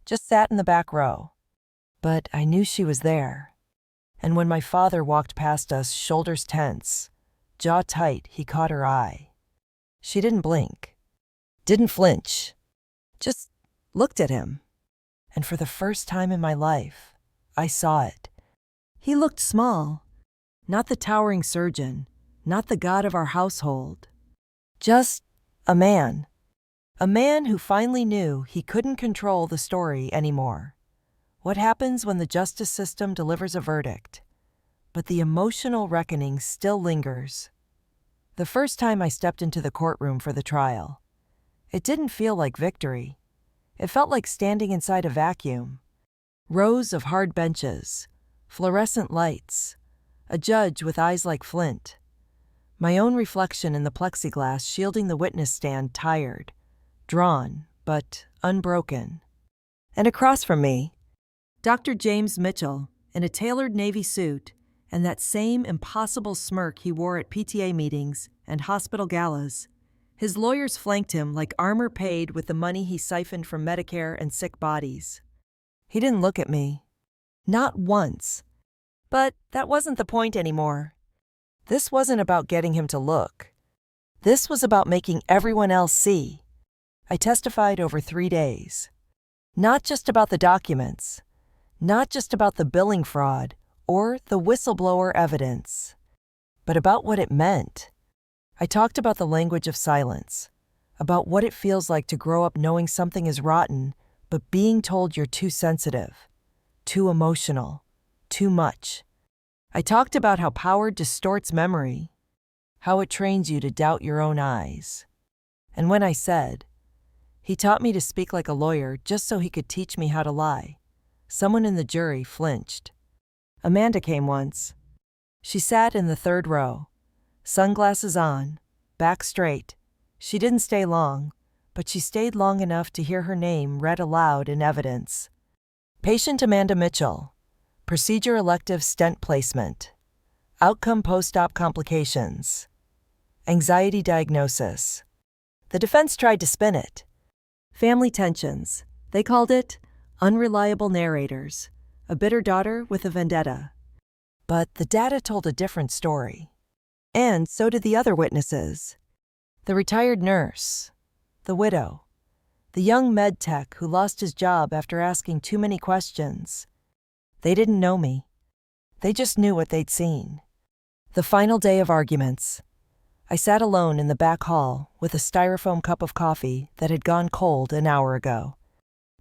just sat in the back row. But I knew she was there. And when my father walked past us, shoulders tense, jaw tight, he caught her eye. She didn't blink, didn't flinch, just looked at him. and for the first time in my life, I saw it. He looked small, not the towering surgeon, not the god of our household. Just a man. A man who finally knew he couldn't control the story anymore. What happens when the justice system delivers a verdict? But the emotional reckoning still lingers. The first time I stepped into the courtroom for the trial, it didn't feel like victory. It felt like standing inside a vacuum. Rows of hard benches, fluorescent lights, a judge with eyes like flint. My own reflection in the plexiglass shielding the witness stand tired, drawn, but unbroken. And across from me, Dr. James Mitchell, in a tailored navy suit, and that same impossible smirk he wore at PTA meetings and hospital galas. His lawyers flanked him like armor paid with the money he siphoned from Medicare and sick bodies. He didn't look at me. Not once. But that wasn't the point anymore. This wasn't about getting him to look. This was about making everyone else see. I testified over 3 days. Not just about the documents, not just about the billing fraud or the whistleblower evidence, but about what it meant. I talked about the language of silence, about what it feels like to grow up knowing something is rotten, but being told you're too sensitive, too emotional, too much. I talked about how power distorts memory, how it trains you to doubt your own eyes. And when I said, he taught me to speak like a lawyer just so he could teach me how to lie, someone in the jury flinched. Amanda came once. She sat in the 3rd row, sunglasses on, back straight. She didn't stay long, but she stayed long enough to hear her name read aloud in evidence. Patient Amanda Mitchell. Procedure elective stent placement. Outcome post-op complications. Anxiety diagnosis. The defense tried to spin it. Family tensions. They called it unreliable narrators. A bitter daughter with a vendetta. But the data told a different story. And so did the other witnesses. The retired nurse, the widow, the young med tech who lost his job after asking too many questions. They didn't know me. They just knew what they'd seen. The final day of arguments. I sat alone in the back hall with a styrofoam cup of coffee that had gone cold an hour ago.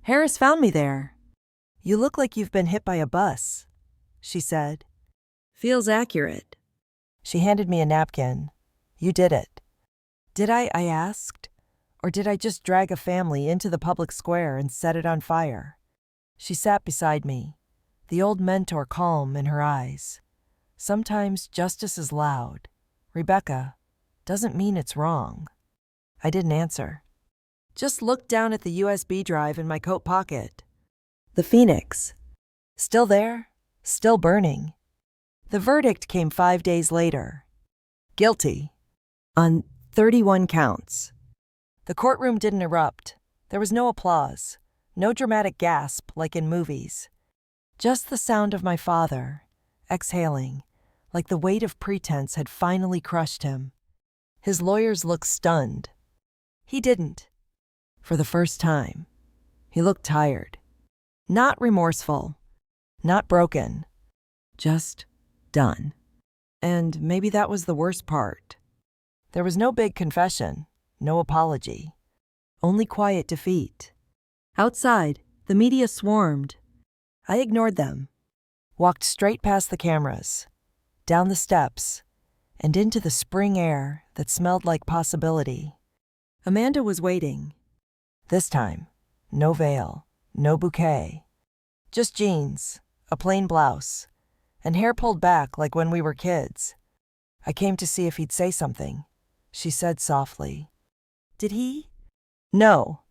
Harris found me there. "You look like you've been hit by a bus," she said. "Feels accurate." She handed me a napkin. "You did it." "Did I asked. Or did I just drag a family into the public square and set it on fire?" She sat beside me, the old mentor calm in her eyes. "Sometimes justice is loud. Rebecca, doesn't mean it's wrong." I didn't answer. Just looked down at the USB drive in my coat pocket. The Phoenix. Still there, still burning. The verdict came 5 days later. Guilty. On 31 counts. The courtroom didn't erupt. There was no applause, no dramatic gasp like in movies. Just the sound of my father, exhaling, like the weight of pretense had finally crushed him. His lawyers looked stunned. He didn't. For the first time. He looked tired. Not remorseful. Not broken. Just done. And maybe that was the worst part. There was no big confession, no apology. Only quiet defeat. Outside, the media swarmed. I ignored them. Walked straight past the cameras, down the steps, and into the spring air that smelled like possibility. Amanda was waiting. This time, no veil, no bouquet. Just jeans, a plain blouse, and hair pulled back like when we were kids. "I came to see if he'd say something," she said softly. Did he? No.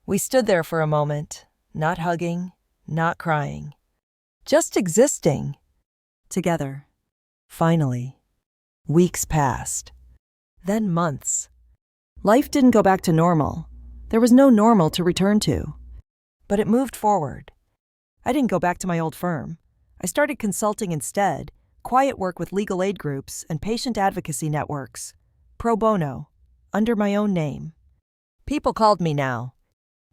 We stood there for a moment, not hugging, not crying. Just existing. Together. Finally. Weeks passed. Then months. Life didn't go back to normal. There was no normal to return to. But it moved forward. I didn't go back to my old firm. I started consulting instead, quiet work with legal aid groups and patient advocacy networks, pro bono, under my own name. People called me now,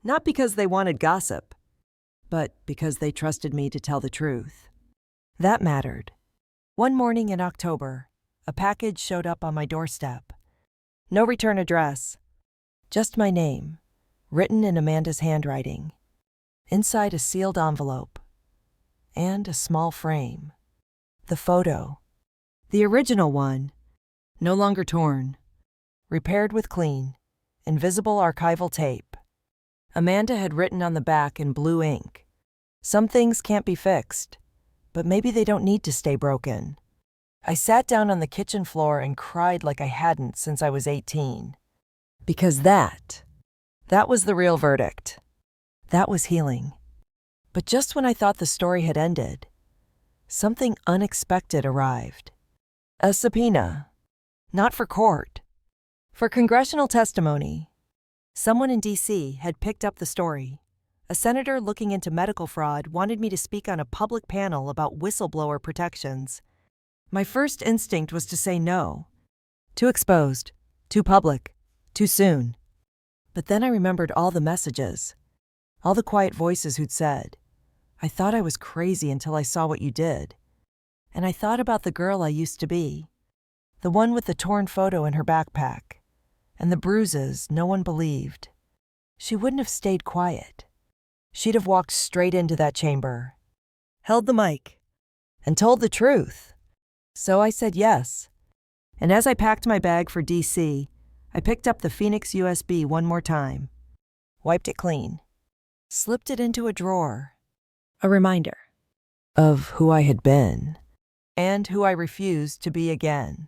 not because they wanted gossip, but because they trusted me to tell the truth. That mattered. One morning in October, a package showed up on my doorstep. No return address, just my name, written in Amanda's handwriting. Inside a sealed envelope, and a small frame. The photo. The original one, no longer torn. Repaired with clean, invisible archival tape. Amanda had written on the back in blue ink, "Some things can't be fixed, but maybe they don't need to stay broken." I sat down on the kitchen floor and cried like I hadn't since I was 18. Because that was the real verdict. That was healing. But just when I thought the story had ended, something unexpected arrived. A subpoena. Not for court. For congressional testimony. Someone in D.C. had picked up the story. A senator looking into medical fraud wanted me to speak on a public panel about whistleblower protections. My first instinct was to say no. Too exposed. Too public. Too soon. But then I remembered all the messages. All the quiet voices who'd said, "I thought I was crazy until I saw what you did." And I thought about the girl I used to be. The one with the torn photo in her backpack. And the bruises no one believed. She wouldn't have stayed quiet. She'd have walked straight into that chamber, held the mic, and told the truth. So I said yes. And as I packed my bag for D.C., I picked up the Phoenix USB one more time, wiped it clean, slipped it into a drawer. A reminder. Of who I had been, and who I refused to be again.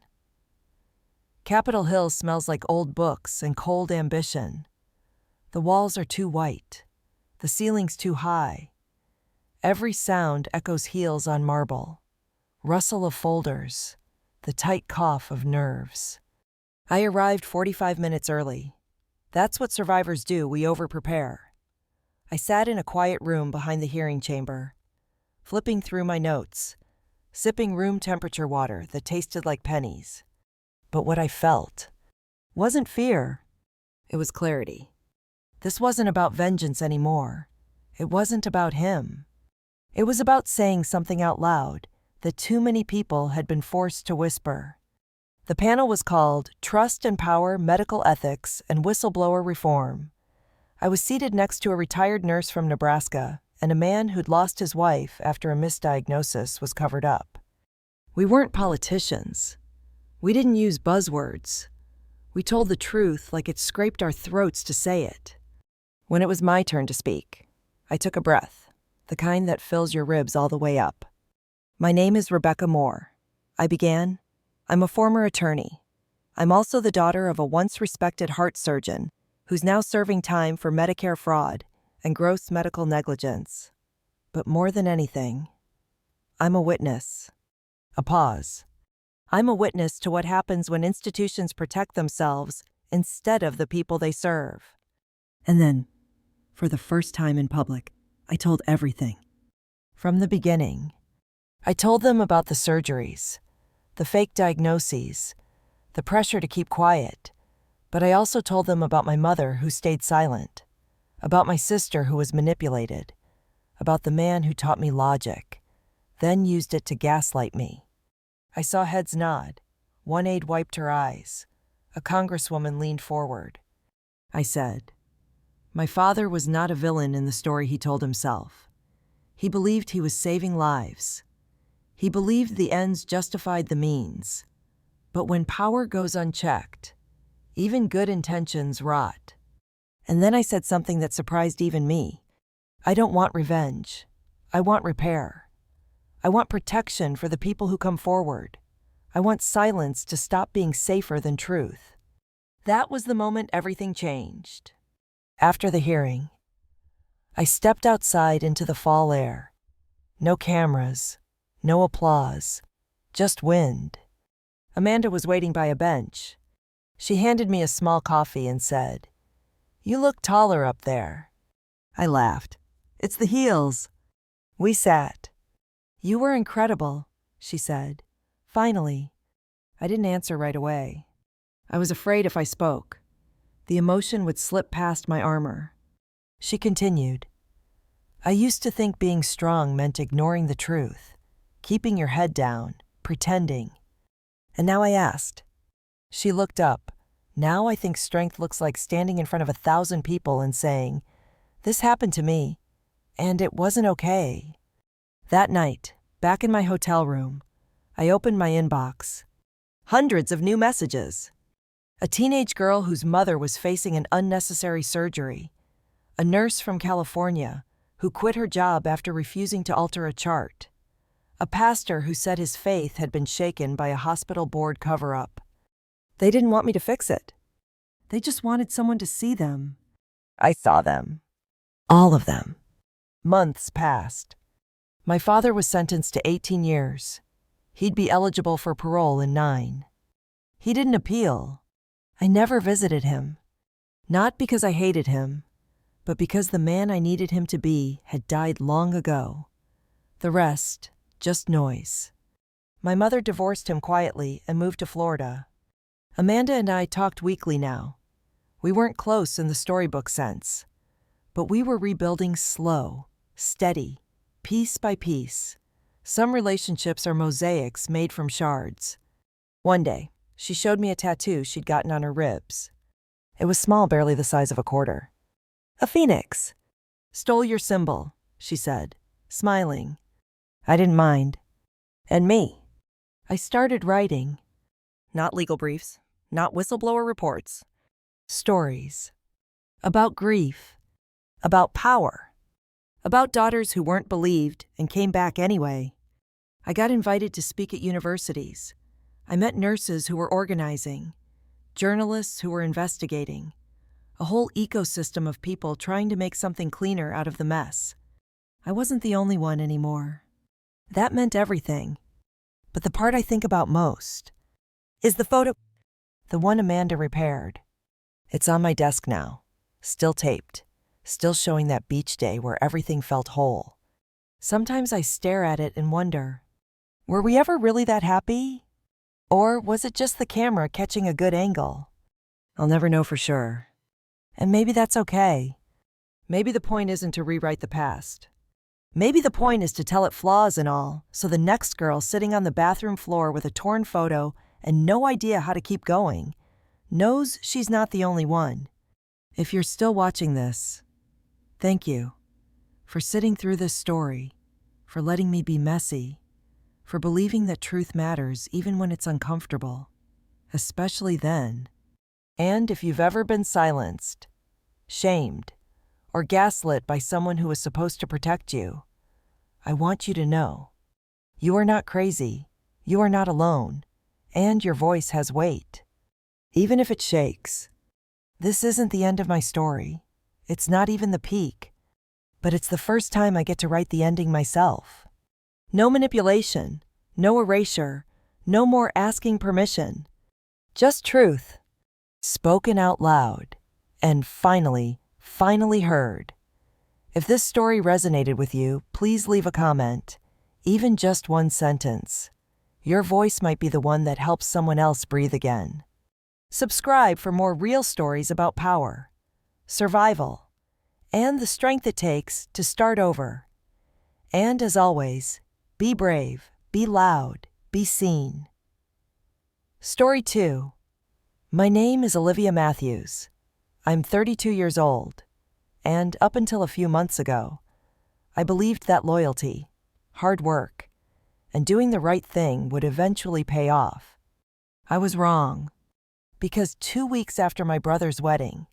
Capitol Hill smells like old books and cold ambition. The walls are too white, the ceiling's too high. Every sound echoes heels on marble, rustle of folders, the tight cough of nerves. I arrived 45 minutes early. That's what survivors do, we over-prepare. I sat in a quiet room behind the hearing chamber, flipping through my notes, sipping room temperature water that tasted like pennies. But what I felt wasn't fear. It was clarity. This wasn't about vengeance anymore. It wasn't about him. It was about saying something out loud that too many people had been forced to whisper. The panel was called Trust and Power, Medical Ethics, and Whistleblower Reform. I was seated next to a retired nurse from Nebraska and a man who'd lost his wife after a misdiagnosis was covered up. We weren't politicians. We didn't use buzzwords. We told the truth like it scraped our throats to say it. When it was my turn to speak, I took a breath, the kind that fills your ribs all the way up. "My name is Rebecca Moore," I began. "I'm a former attorney. I'm also the daughter of a once-respected heart surgeon who's now serving time for Medicare fraud and gross medical negligence. But more than anything, I'm a witness." A pause. "I'm a witness to what happens when institutions protect themselves instead of the people they serve." And then, for the first time in public, I told everything. From the beginning. I told them about the surgeries, the fake diagnoses, the pressure to keep quiet, but I also told them about my mother who stayed silent, about my sister who was manipulated, about the man who taught me logic, then used it to gaslight me. I saw heads nod. One aide wiped her eyes. A congresswoman leaned forward. I said, "My father was not a villain in the story he told himself. He believed he was saving lives. He believed the ends justified the means. But when power goes unchecked, even good intentions rot." And then I said something that surprised even me. I don't want revenge. I want repair. I want protection for the people who come forward. I want silence to stop being safer than truth. That was the moment everything changed. After the hearing, I stepped outside into the fall air. No cameras, no applause, just wind. Amanda was waiting by a bench. She handed me a small coffee and said, "You look taller up there." I laughed. "It's the heels." We sat. "You were incredible," she said. Finally. I didn't answer right away. I was afraid if I spoke, the emotion would slip past my armor. She continued, I used to think being strong meant ignoring the truth, keeping your head down, pretending. And now I asked. She looked up. Now I think strength looks like standing in front of 1,000 people and saying, "This happened to me, and it wasn't okay." That night, back in my hotel room, I opened my inbox. Hundreds of new messages. A teenage girl whose mother was facing an unnecessary surgery. A nurse from California who quit her job after refusing to alter a chart. A pastor who said his faith had been shaken by a hospital board cover-up. They didn't want me to fix it. They just wanted someone to see them. I saw them. All of them. Months passed. My father was sentenced to 18 years. He'd be eligible for parole in 9. He didn't appeal. I never visited him. Not because I hated him, but because the man I needed him to be had died long ago. The rest, just noise. My mother divorced him quietly and moved to Florida. Amanda and I talked weekly now. We weren't close in the storybook sense, but we were rebuilding slow, steady, piece by piece. Some relationships are mosaics made from shards. One day, she showed me a tattoo she'd gotten on her ribs. It was small, barely the size of a quarter. "A phoenix." "Stole your symbol," she said, smiling. I didn't mind. And me. I started writing. Not legal briefs, not whistleblower reports. Stories. About grief. About power. About daughters who weren't believed and came back anyway. I got invited to speak at universities. I met nurses who were organizing, journalists who were investigating, a whole ecosystem of people trying to make something cleaner out of the mess. I wasn't the only one anymore. That meant everything. But the part I think about most is the photo, the one Amanda repaired. It's on my desk now, still taped, still showing that beach day where everything felt whole. Sometimes I stare at it and wonder, were we ever really that happy? Or was it just the camera catching a good angle? I'll never know for sure. And maybe that's okay. Maybe the point isn't to rewrite the past. Maybe the point is to tell it flaws and all, so the next girl sitting on the bathroom floor with a torn photo and no idea how to keep going knows she's not the only one. If you're still watching this, thank you for sitting through this story, for letting me be messy, for believing that truth matters even when it's uncomfortable, especially then. And if you've ever been silenced, shamed, or gaslit by someone who was supposed to protect you, I want you to know, you are not crazy, you are not alone, and your voice has weight. Even if it shakes. This isn't the end of my story. It's not even the peak. But it's the first time I get to write the ending myself. No manipulation, no erasure, no more asking permission. Just truth. Spoken out loud. And finally heard. If this story resonated with you, please leave a comment, even just one sentence. Your voice might be the one that helps someone else breathe again. Subscribe for more real stories about power, survival, and the strength it takes to start over. And as always, be brave, be loud, be seen. Story 2. My name is Olivia Matthews. I'm 32 years old, and up until a few months ago, I believed that loyalty, hard work, and doing the right thing would eventually pay off. I was wrong. Because 2 weeks after my brother's wedding,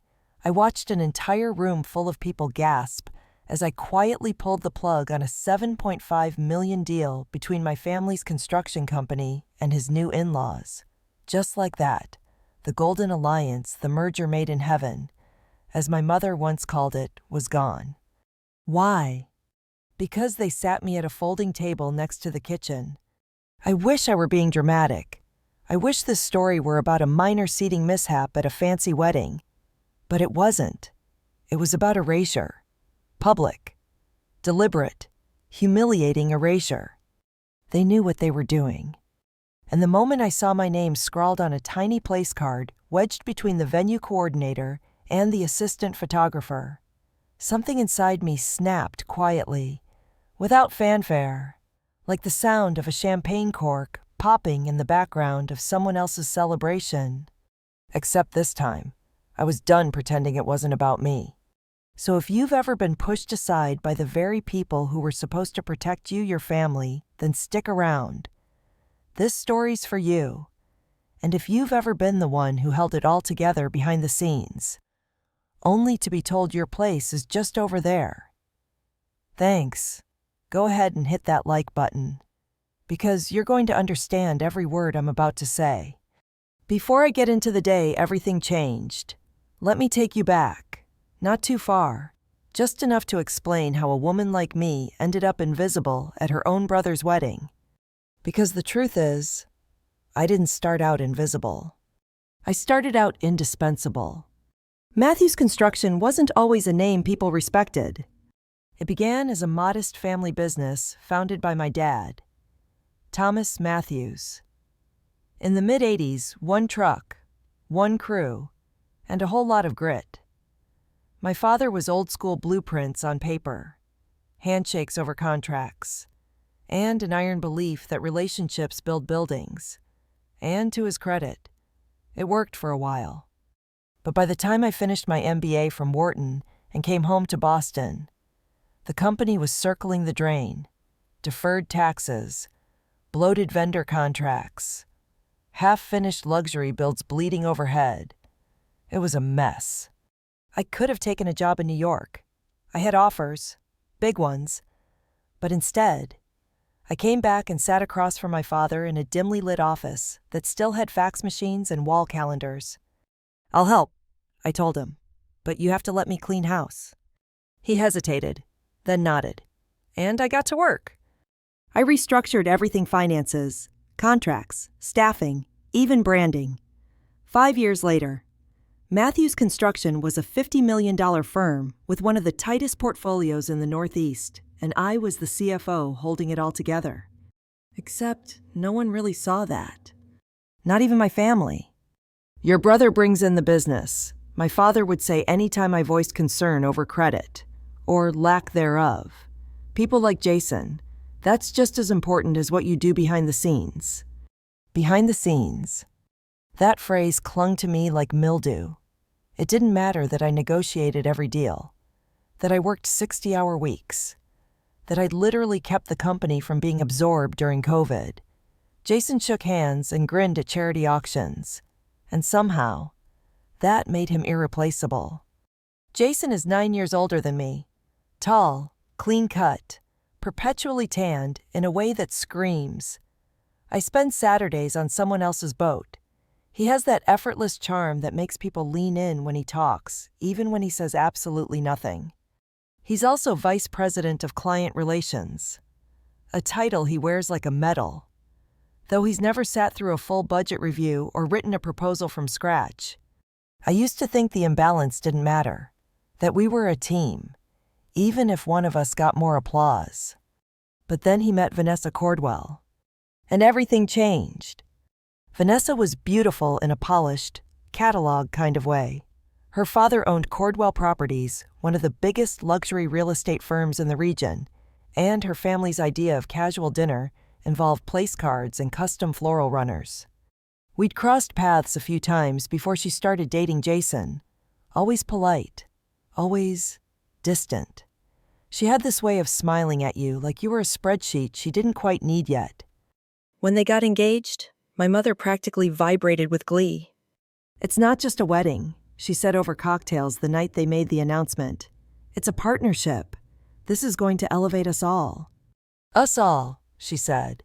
I watched an entire room full of people gasp as I quietly pulled the plug on a $7.5 million deal between my family's construction company and his new in-laws. Just like that, the Golden Alliance, the merger made in heaven, as my mother once called it, was gone. Why? Because they sat me at a folding table next to the kitchen. I wish I were being dramatic. I wish this story were about a minor seating mishap at a fancy wedding. But it wasn't. It was about erasure. Public. Deliberate. Humiliating erasure. They knew what they were doing. And the moment I saw my name scrawled on a tiny place card wedged between the venue coordinator and the assistant photographer, something inside me snapped quietly, without fanfare, like the sound of a champagne cork popping in the background of someone else's celebration. Except this time, I was done pretending it wasn't about me. So if you've ever been pushed aside by the very people who were supposed to protect you, your family, then stick around. This story's for you. And if you've ever been the one who held it all together behind the scenes, only to be told your place is just over there. Thanks. Go ahead and hit that like button, because you're going to understand every word I'm about to say. Before I get into the day everything changed, let me take you back. Not too far, just enough to explain how a woman like me ended up invisible at her own brother's wedding. Because the truth is, I didn't start out invisible. I started out indispensable. Matthews Construction wasn't always a name people respected. It began as a modest family business founded by my dad, Thomas Matthews. In the mid-'80s, one truck, one crew, and a whole lot of grit. My father was old-school blueprints on paper, handshakes over contracts, and an iron belief that relationships build buildings. And to his credit, it worked for a while. But by the time I finished my MBA from Wharton and came home to Boston, the company was circling the drain, deferred taxes, bloated vendor contracts, half-finished luxury builds bleeding overhead. It was a mess. I could have taken a job in New York. I had offers, big ones, but instead, I came back and sat across from my father in a dimly lit office that still had fax machines and wall calendars. "I'll help," I told him, "but you have to let me clean house." He hesitated, then nodded, and I got to work. I restructured everything: finances, contracts, staffing, even branding. 5 years later, Matthews Construction was a $50 million firm with one of the tightest portfolios in the Northeast, and I was the CFO holding it all together. Except no one really saw that. Not even my family. "Your brother brings in the business," my father would say anytime I voiced concern over credit, or lack thereof. "People like Jason, that's just as important as what you do behind the scenes." Behind the scenes. That phrase clung to me like mildew. It didn't matter that I negotiated every deal, that I worked 60-hour weeks, that I'd literally kept the company from being absorbed during COVID. Jason shook hands and grinned at charity auctions, and somehow, that made him irreplaceable. Jason is 9 years older than me, tall, clean-cut, perpetually tanned in a way that screams. I spend Saturdays on someone else's boat. He has that effortless charm that makes people lean in when he talks, even when he says absolutely nothing. He's also Vice President of Client Relations, a title he wears like a medal, though he's never sat through a full budget review or written a proposal from scratch. I used to think the imbalance didn't matter, that we were a team, even if one of us got more applause. But then he met Vanessa Cordwell, and everything changed. Vanessa was beautiful in a polished, catalog kind of way. Her father owned Cordwell Properties, one of the biggest luxury real estate firms in the region, and her family's idea of casual dinner involved place cards and custom floral runners. We'd crossed paths a few times before she started dating Jason, always polite, always distant. She had this way of smiling at you like you were a spreadsheet she didn't quite need yet. When they got engaged, my mother practically vibrated with glee. "It's not just a wedding," she said over cocktails the night they made the announcement. "It's a partnership. This is going to elevate us all." "Us all," she said.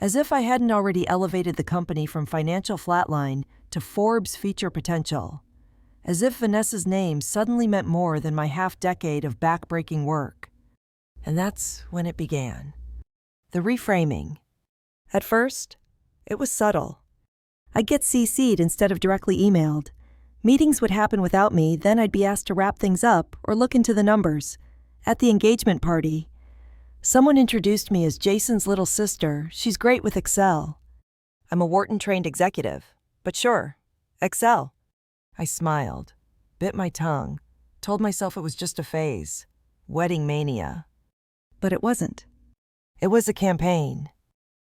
As if I hadn't already elevated the company from financial flatline to Forbes feature potential. As if Vanessa's name suddenly meant more than my half-decade of back-breaking work. And that's when it began. The reframing. At first, it was subtle. I'd get CC'd instead of directly emailed. Meetings would happen without me, then I'd be asked to wrap things up or look into the numbers. At the engagement party, someone introduced me as Jason's little sister. She's great with Excel. I'm a Wharton-trained executive, but sure, Excel. I smiled, bit my tongue, told myself it was just a phase. Wedding mania. But it wasn't. It was a campaign.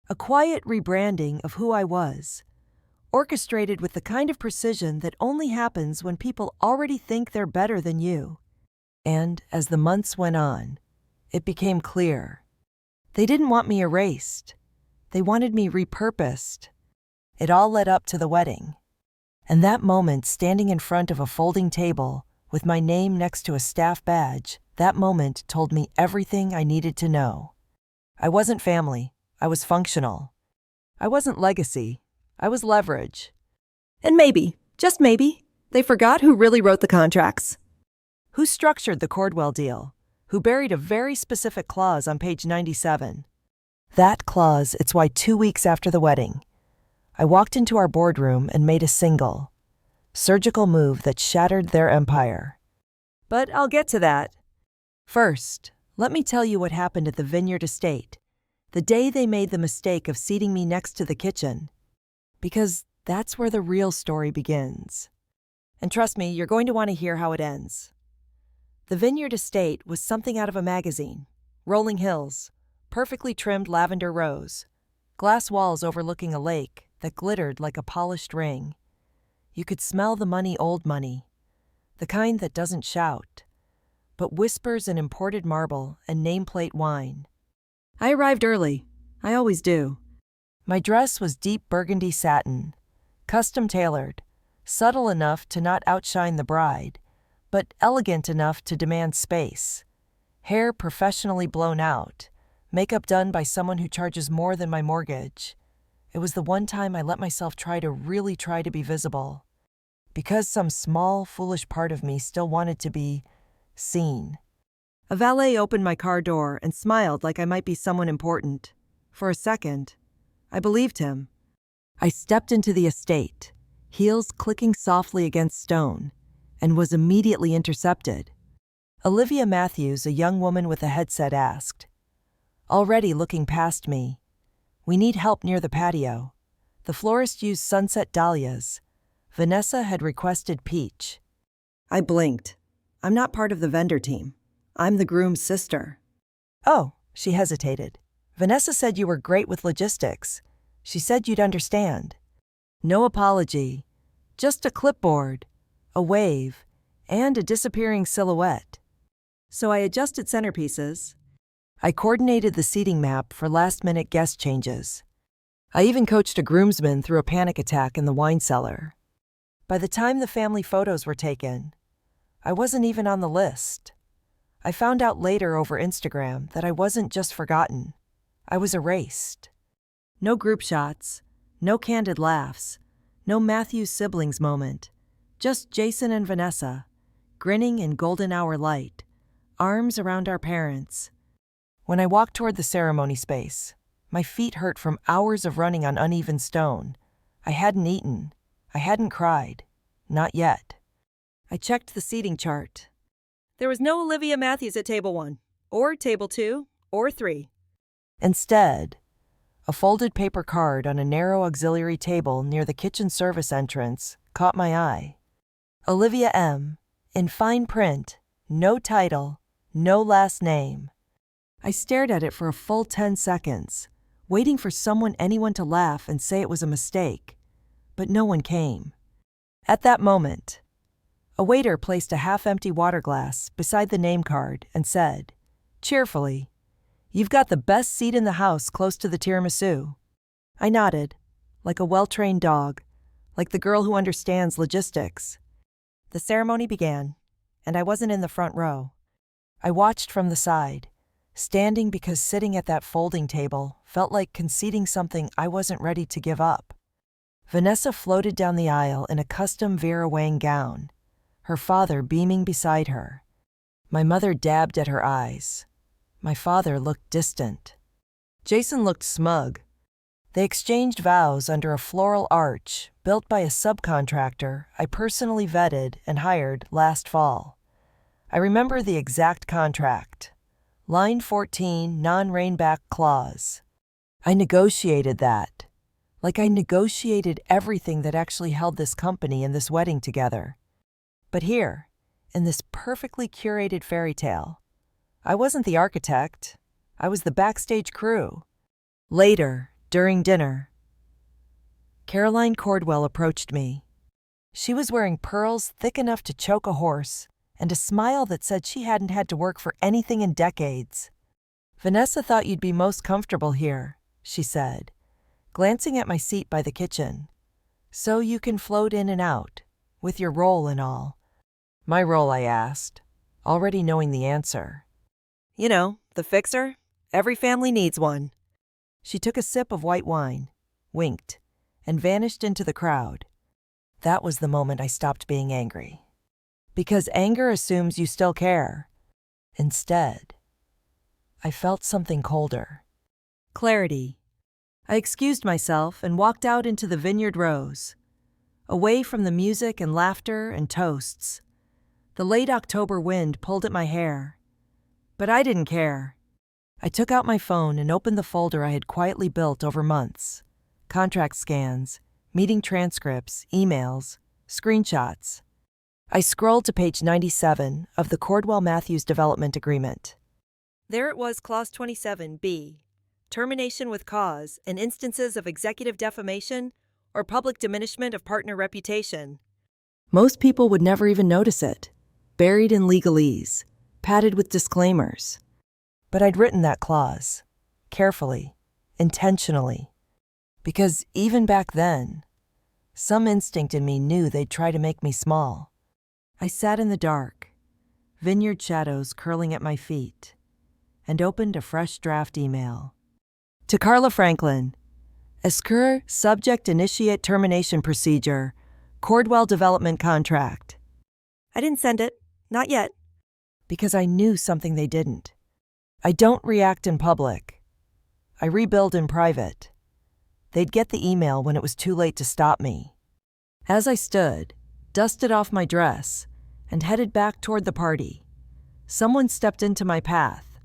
A quiet rebranding of who I was, orchestrated with the kind of precision that only happens when people already think they're better than you. And as the months went on, it became clear. They didn't want me erased. They wanted me repurposed. It all led up to the wedding. And that moment, standing in front of a folding table with my name next to a staff badge, that moment told me everything I needed to know. I wasn't family. I was functional. I wasn't legacy. I was leverage. And maybe, just maybe, they forgot who really wrote the contracts. Who structured the Cordwell deal? Who buried a very specific clause on page 97? That clause, it's why 2 weeks after the wedding, I walked into our boardroom and made a single, surgical move that shattered their empire. But I'll get to that. First, let me tell you what happened at the Vineyard Estate, the day they made the mistake of seating me next to the kitchen. Because that's where the real story begins. And trust me, you're going to want to hear how it ends. The Vineyard Estate was something out of a magazine. Rolling hills, perfectly trimmed lavender rows, glass walls overlooking a lake that glittered like a polished ring. You could smell the money, old money, the kind that doesn't shout, but whispers in imported marble and nameplate wine. I arrived early. I always do. My dress was deep burgundy satin, custom tailored, subtle enough to not outshine the bride, but elegant enough to demand space. Hair professionally blown out, makeup done by someone who charges more than my mortgage. It was the one time I let myself really try to be visible. Because some small, foolish part of me still wanted to be seen. A valet opened my car door and smiled like I might be someone important. For a second, I believed him. I stepped into the estate, heels clicking softly against stone, and was immediately intercepted. Olivia Matthews, a young woman with a headset, asked, already looking past me, "We need help near the patio." The florist used sunset dahlias. Vanessa had requested peach. I blinked. I'm not part of the vendor team. I'm the groom's sister. Oh, she hesitated. Vanessa said you were great with logistics. She said you'd understand. No apology, just a clipboard, a wave, and a disappearing silhouette. So I adjusted centerpieces. I coordinated the seating map for last-minute guest changes. I even coached a groomsman through a panic attack in the wine cellar. By the time the family photos were taken, I wasn't even on the list. I found out later over Instagram that I wasn't just forgotten. I was erased. No group shots, no candid laughs, no Matthews siblings moment. Just Jason and Vanessa, grinning in golden hour light, arms around our parents. When I walked toward the ceremony space, my feet hurt from hours of running on uneven stone. I hadn't eaten. I hadn't cried. Not yet. I checked the seating chart. There was no Olivia Matthews at table 1, or table 2, or 3. Instead, a folded paper card on a narrow auxiliary table near the kitchen service entrance caught my eye. Olivia M., in fine print, no title, no last name. I stared at it for a full 10 seconds, waiting for anyone to laugh and say it was a mistake, but no one came. At that moment, a waiter placed a half-empty water glass beside the name card and said, cheerfully, "You've got the best seat in the house close to the tiramisu." I nodded, like a well-trained dog, like the girl who understands logistics. The ceremony began, and I wasn't in the front row. I watched from the side, standing because sitting at that folding table felt like conceding something I wasn't ready to give up. Vanessa floated down the aisle in a custom Vera Wang gown, her father beaming beside her. My mother dabbed at her eyes. My father looked distant. Jason looked smug. They exchanged vows under a floral arch built by a subcontractor I personally vetted and hired last fall. I remember the exact contract. Line 14, non-rainback clause. I negotiated that. Like I negotiated everything that actually held this company and this wedding together. But here, in this perfectly curated fairy tale. I wasn't the architect. I was the backstage crew. Later, during dinner, Caroline Cordwell approached me. She was wearing pearls thick enough to choke a horse and a smile that said she hadn't had to work for anything in decades. "Vanessa thought you'd be most comfortable here," she said, glancing at my seat by the kitchen. "So you can float in and out, with your role and all." "My role?" I asked, already knowing the answer. "You know, the fixer. Every family needs one." She took a sip of white wine, winked, and vanished into the crowd. That was the moment I stopped being angry. Because anger assumes you still care. Instead, I felt something colder. Clarity. I excused myself and walked out into the vineyard rows, away from the music and laughter and toasts. The late October wind pulled at my hair. But I didn't care. I took out my phone and opened the folder I had quietly built over months. Contract scans, meeting transcripts, emails, screenshots. I scrolled to page 97 of the Cordwell-Matthews Development Agreement. There it was, Clause 27B, termination with cause and instances of executive defamation or public diminishment of partner reputation. Most people would never even notice it, buried in legalese, padded with disclaimers. But I'd written that clause, carefully, intentionally, because even back then, some instinct in me knew they'd try to make me small. I sat in the dark, vineyard shadows curling at my feet, and opened a fresh draft email. To Carla Franklin, Escur Subject Initiate Termination Procedure, Cordwell Development Contract. I didn't send it. Not yet. Because I knew something they didn't. I don't react in public. I rebuild in private. They'd get the email when it was too late to stop me. As I stood, dusted off my dress, and headed back toward the party, someone stepped into my path.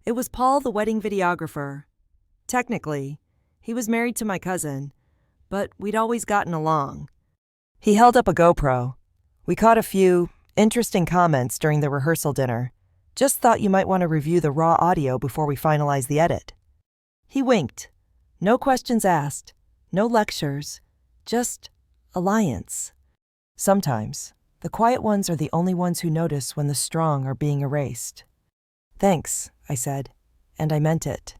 It was Paul, the wedding videographer. Technically, he was married to my cousin, but we'd always gotten along. He held up a GoPro. We caught a few interesting comments during the rehearsal dinner. Just thought you might want to review the raw audio before we finalize the edit. He winked. No questions asked, no lectures, just alliance. Sometimes, the quiet ones are the only ones who notice when the strong are being erased. "Thanks," I said, and I meant it.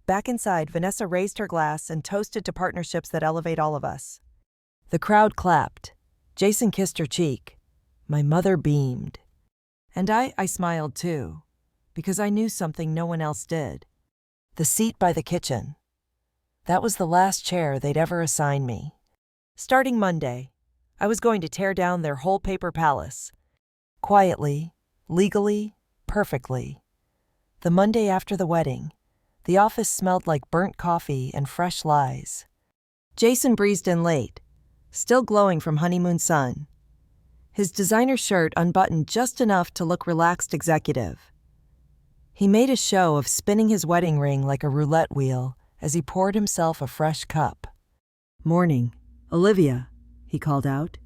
Back inside, Vanessa raised her glass and toasted to partnerships that elevate all of us. The crowd clapped. Jason kissed her cheek. My mother beamed. And I smiled too, because I knew something no one else did. The seat by the kitchen. That was the last chair they'd ever assign me. Starting Monday, I was going to tear down their whole paper palace. Quietly, legally, perfectly. The Monday after the wedding, the office smelled like burnt coffee and fresh lies. Jason breezed in late, still glowing from honeymoon sun. His designer shirt unbuttoned just enough to look relaxed executive. He made a show of spinning his wedding ring like a roulette wheel as he poured himself a fresh cup. "Morning, Olivia," he called out.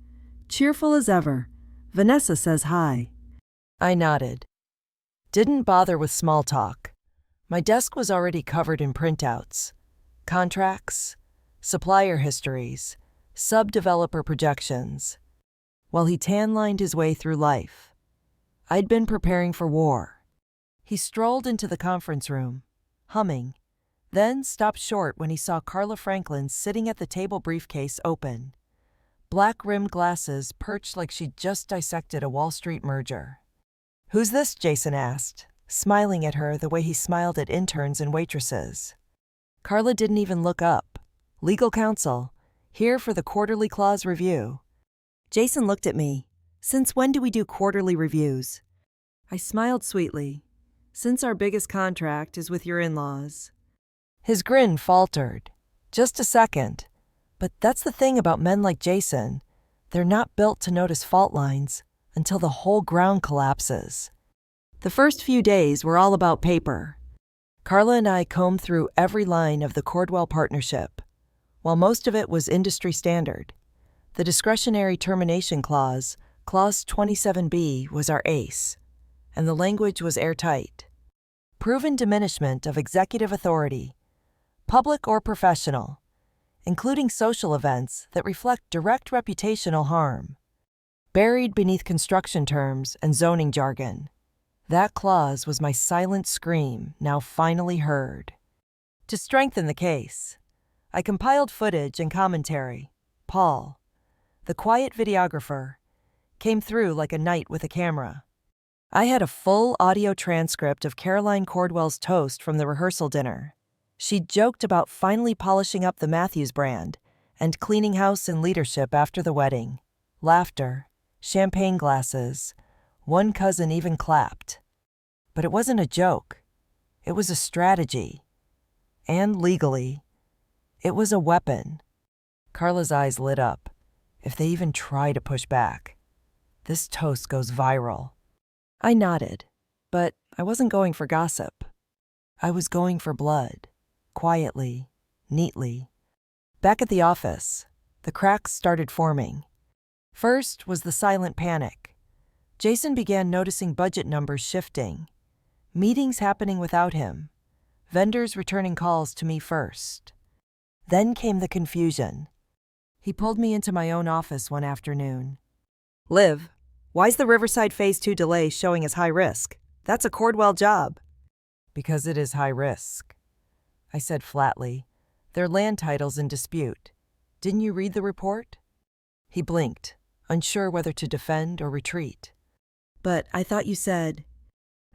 "Cheerful as ever. Vanessa says hi." I nodded. Didn't bother with small talk. My desk was already covered in printouts, contracts, supplier histories, sub-developer projections. While he tan-lined his way through life, I'd been preparing for war. He strolled into the conference room, humming, then stopped short when he saw Carla Franklin sitting at the table, briefcase open. Black-rimmed glasses perched like she'd just dissected a Wall Street merger. "Who's this?" Jason asked, smiling at her the way he smiled at interns and waitresses. Carla didn't even look up. "Legal counsel, here for the quarterly clause review." Jason looked at me. "Since when do we do quarterly reviews?" I smiled sweetly. "Since our biggest contract is with your in-laws." His grin faltered. "Just a second. But that's the thing about men like Jason. They're not built to notice fault lines until the whole ground collapses." The first few days were all about paper. Carla and I combed through every line of the Cordwell partnership. While most of it was industry standard, the discretionary termination clause, Clause 27B was our ace, and the language was airtight. Proven diminishment of executive authority, public or professional, including social events that reflect direct reputational harm. Buried beneath construction terms and zoning jargon, that clause was my silent scream, now finally heard. To strengthen the case, I compiled footage and commentary. Paul, the quiet videographer, came through like a knight with a camera. I had a full audio transcript of Caroline Cordwell's toast from the rehearsal dinner. She joked about finally polishing up the Matthews brand and cleaning house and leadership after the wedding. Laughter, champagne glasses, one cousin even clapped. But it wasn't a joke. It was a strategy. And legally, it was a weapon. Carla's eyes lit up. If they even try to push back, this toast goes viral. I nodded, but I wasn't going for gossip. I was going for blood, quietly, neatly. Back at the office, the cracks started forming. First was the silent panic. Jason began noticing budget numbers shifting, meetings happening without him, vendors returning calls to me first. Then came the confusion. He pulled me into my own office one afternoon. "Liv, why's the Riverside Phase 2 delay showing as high risk? That's a Cordwell job." "Because it is high risk," I said flatly. "Their land title's in dispute. Didn't you read the report?" He blinked, unsure whether to defend or retreat. "But I thought you said—"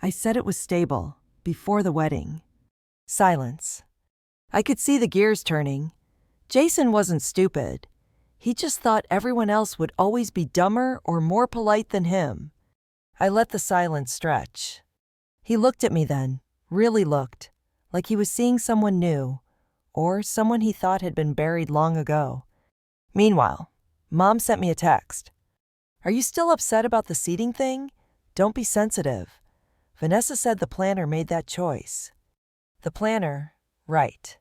"I said it was stable, before the wedding." Silence. I could see the gears turning. Jason wasn't stupid. He just thought everyone else would always be dumber or more polite than him. I let the silence stretch. He looked at me then, really looked, like he was seeing someone new, or someone he thought had been buried long ago. Meanwhile, Mom sent me a text. "Are you still upset about the seating thing? Don't be sensitive. Vanessa said the planner made that choice." The planner, right.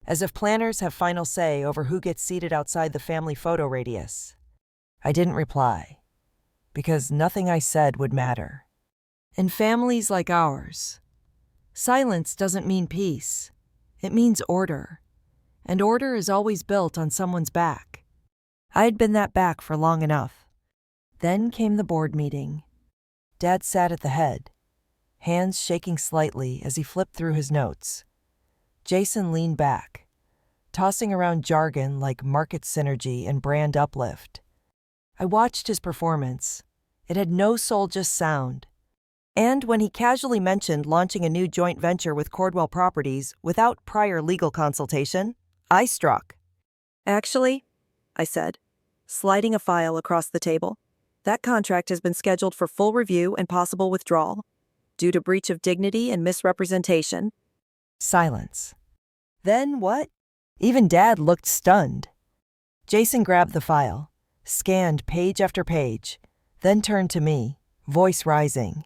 As if planners have final say over who gets seated outside the family photo radius. I didn't reply, because nothing I said would matter. In families like ours, silence doesn't mean peace. It means order. And order is always built on someone's back. I had been that back for long enough. Then came the board meeting. Dad sat at the head, hands shaking slightly as he flipped through his notes. Jason leaned back, tossing around jargon like market synergy and brand uplift. I watched his performance. It had no soul, just sound. And when he casually mentioned launching a new joint venture with Cordwell Properties without prior legal consultation, I struck. Actually, I said, sliding a file across the table, that contract has been scheduled for full review and possible withdrawal, due to breach of dignity and misrepresentation. Silence. Then what? Even Dad looked stunned. Jason grabbed the file, scanned page after page, then turned to me, voice rising.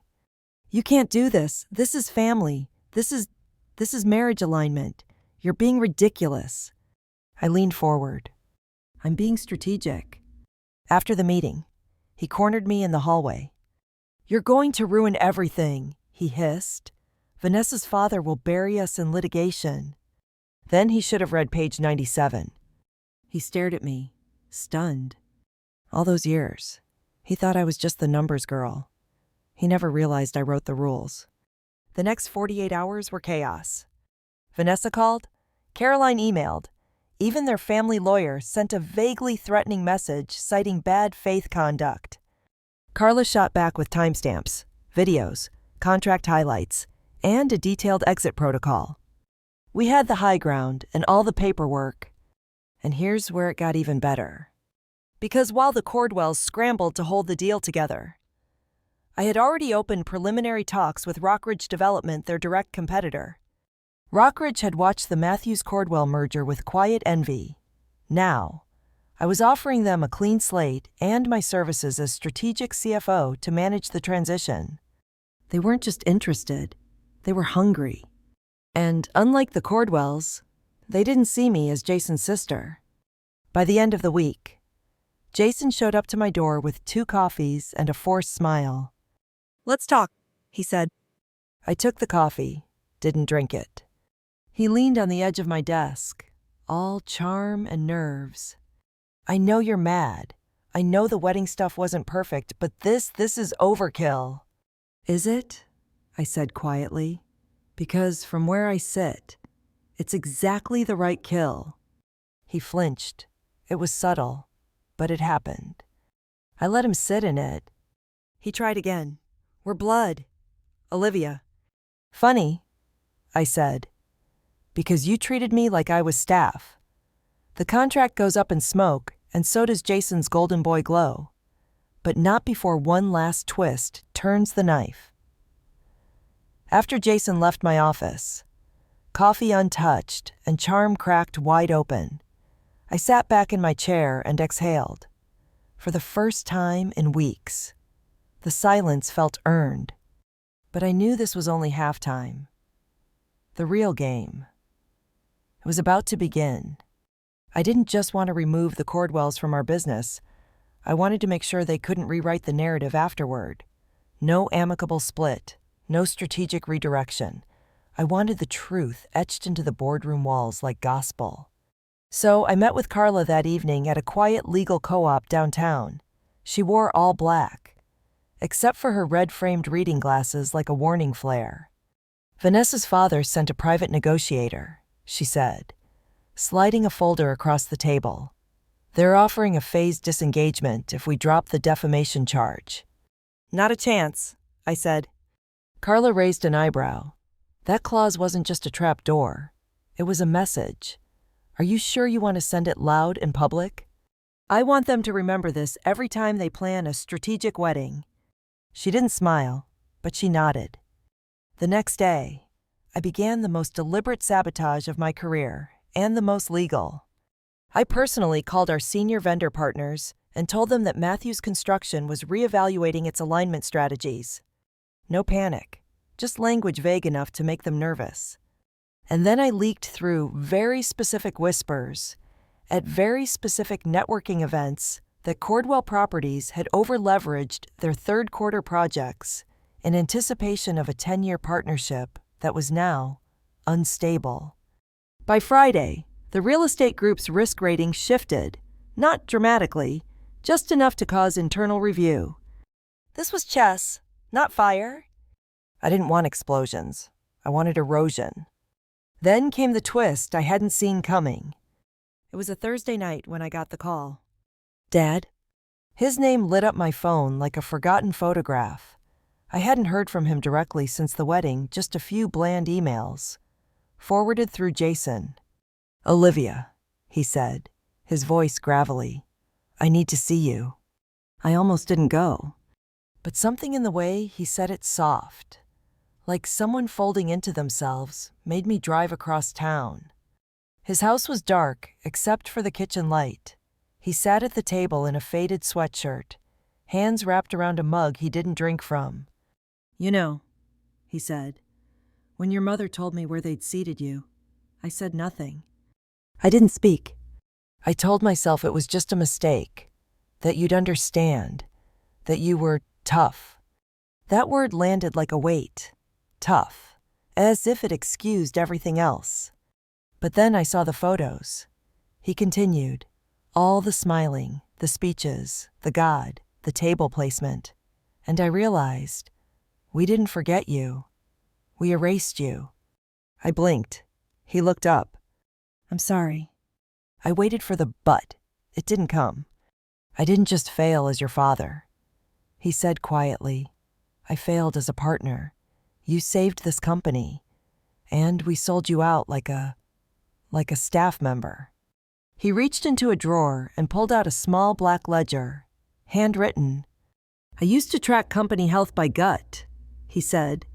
"You can't do this. This is family. This is marriage alignment. You're being ridiculous." I leaned forward. "I'm being strategic." After the meeting, he cornered me in the hallway. "You're going to ruin everything," he hissed. "Vanessa's father will bury us in litigation." Then he should have read page 97. He stared at me, stunned. All those years, he thought I was just the numbers girl. He never realized I wrote the rules. The next 48 hours were chaos. Vanessa called, Caroline emailed. Even their family lawyer sent a vaguely threatening message citing bad faith conduct. Carla shot back with timestamps, videos, contract highlights, and a detailed exit protocol. We had the high ground and all the paperwork. And here's where it got even better. Because while the Cordwells scrambled to hold the deal together, I had already opened preliminary talks with Rockridge Development, their direct competitor. Rockridge had watched the Matthews-Cordwell merger with quiet envy. Now, I was offering them a clean slate and my services as strategic CFO to manage the transition. They weren't just interested, they were hungry. And unlike the Cordwells, they didn't see me as Jason's sister. By the end of the week, Jason showed up to my door with 2 coffees and a forced smile. "Let's talk," he said. I took the coffee, didn't drink it. He leaned on the edge of my desk, all charm and nerves. "I know you're mad. I know the wedding stuff wasn't perfect, but this is overkill." "Is it?" I said quietly. "Because from where I sit, it's exactly the right kill." He flinched. It was subtle, but it happened. I let him sit in it. He tried again. "We're blood, Olivia." "Funny," I said, "because you treated me like I was staff. The contract goes up in smoke, and so does Jason's golden boy glow. But not before one last twist turns the knife." After Jason left my office, coffee untouched and charm cracked wide open, I sat back in my chair and exhaled. For the first time in weeks, the silence felt earned. But I knew this was only halftime. The real game. It was about to begin. I didn't just want to remove the Cordwells from our business. I wanted to make sure they couldn't rewrite the narrative afterward. No amicable split, no strategic redirection. I wanted the truth etched into the boardroom walls like gospel. So I met with Carla that evening at a quiet legal co-op downtown. She wore all black, except for her red-framed reading glasses like a warning flare. "Vanessa's father sent a private negotiator," she said, sliding a folder across the table. "They're offering a phased disengagement if we drop the defamation charge." "Not a chance," I said. Carla raised an eyebrow. That clause wasn't just a trap door. It was a message. "Are you sure you want to send it loud in public?" "I want them to remember this every time they plan a strategic wedding." She didn't smile, but she nodded. The next day, I began the most deliberate sabotage of my career, and the most legal. I personally called our senior vendor partners and told them that Matthews Construction was reevaluating its alignment strategies. No panic, just language vague enough to make them nervous. And then I leaked through very specific whispers at very specific networking events that Cordwell Properties had over-leveraged their third-quarter projects in anticipation of a 10-year partnership that was now unstable. By Friday, the real estate group's risk rating shifted, not dramatically, just enough to cause internal review. This was chess, not fire. I didn't want explosions. I wanted erosion. Then came the twist I hadn't seen coming. It was a Thursday night when I got the call. "Dad?" His name lit up my phone like a forgotten photograph. I hadn't heard from him directly since the wedding, just a few bland emails, forwarded through Jason. "Olivia," he said, his voice gravelly. "I need to see you." I almost didn't go. But something in the way he said it soft, like someone folding into themselves, made me drive across town. His house was dark, except for the kitchen light. He sat at the table in a faded sweatshirt, hands wrapped around a mug he didn't drink from. "You know," he said, "when your mother told me where they'd seated you, I said nothing. I didn't speak. I told myself it was just a mistake, that you'd understand, that you were tough." That word landed like a weight. Tough, as if it excused everything else. But then I saw the photos. He continued, all the smiling, the speeches, the God, the table placement. And I realized, we didn't forget you. We erased you. I blinked. He looked up. "I'm sorry." I waited for the but. It didn't come. "I didn't just fail as your father," he said quietly. "I failed as a partner. You saved this company, and we sold you out like a staff member." He reached into a drawer and pulled out a small black ledger, handwritten. "I used to track company health by gut," he said.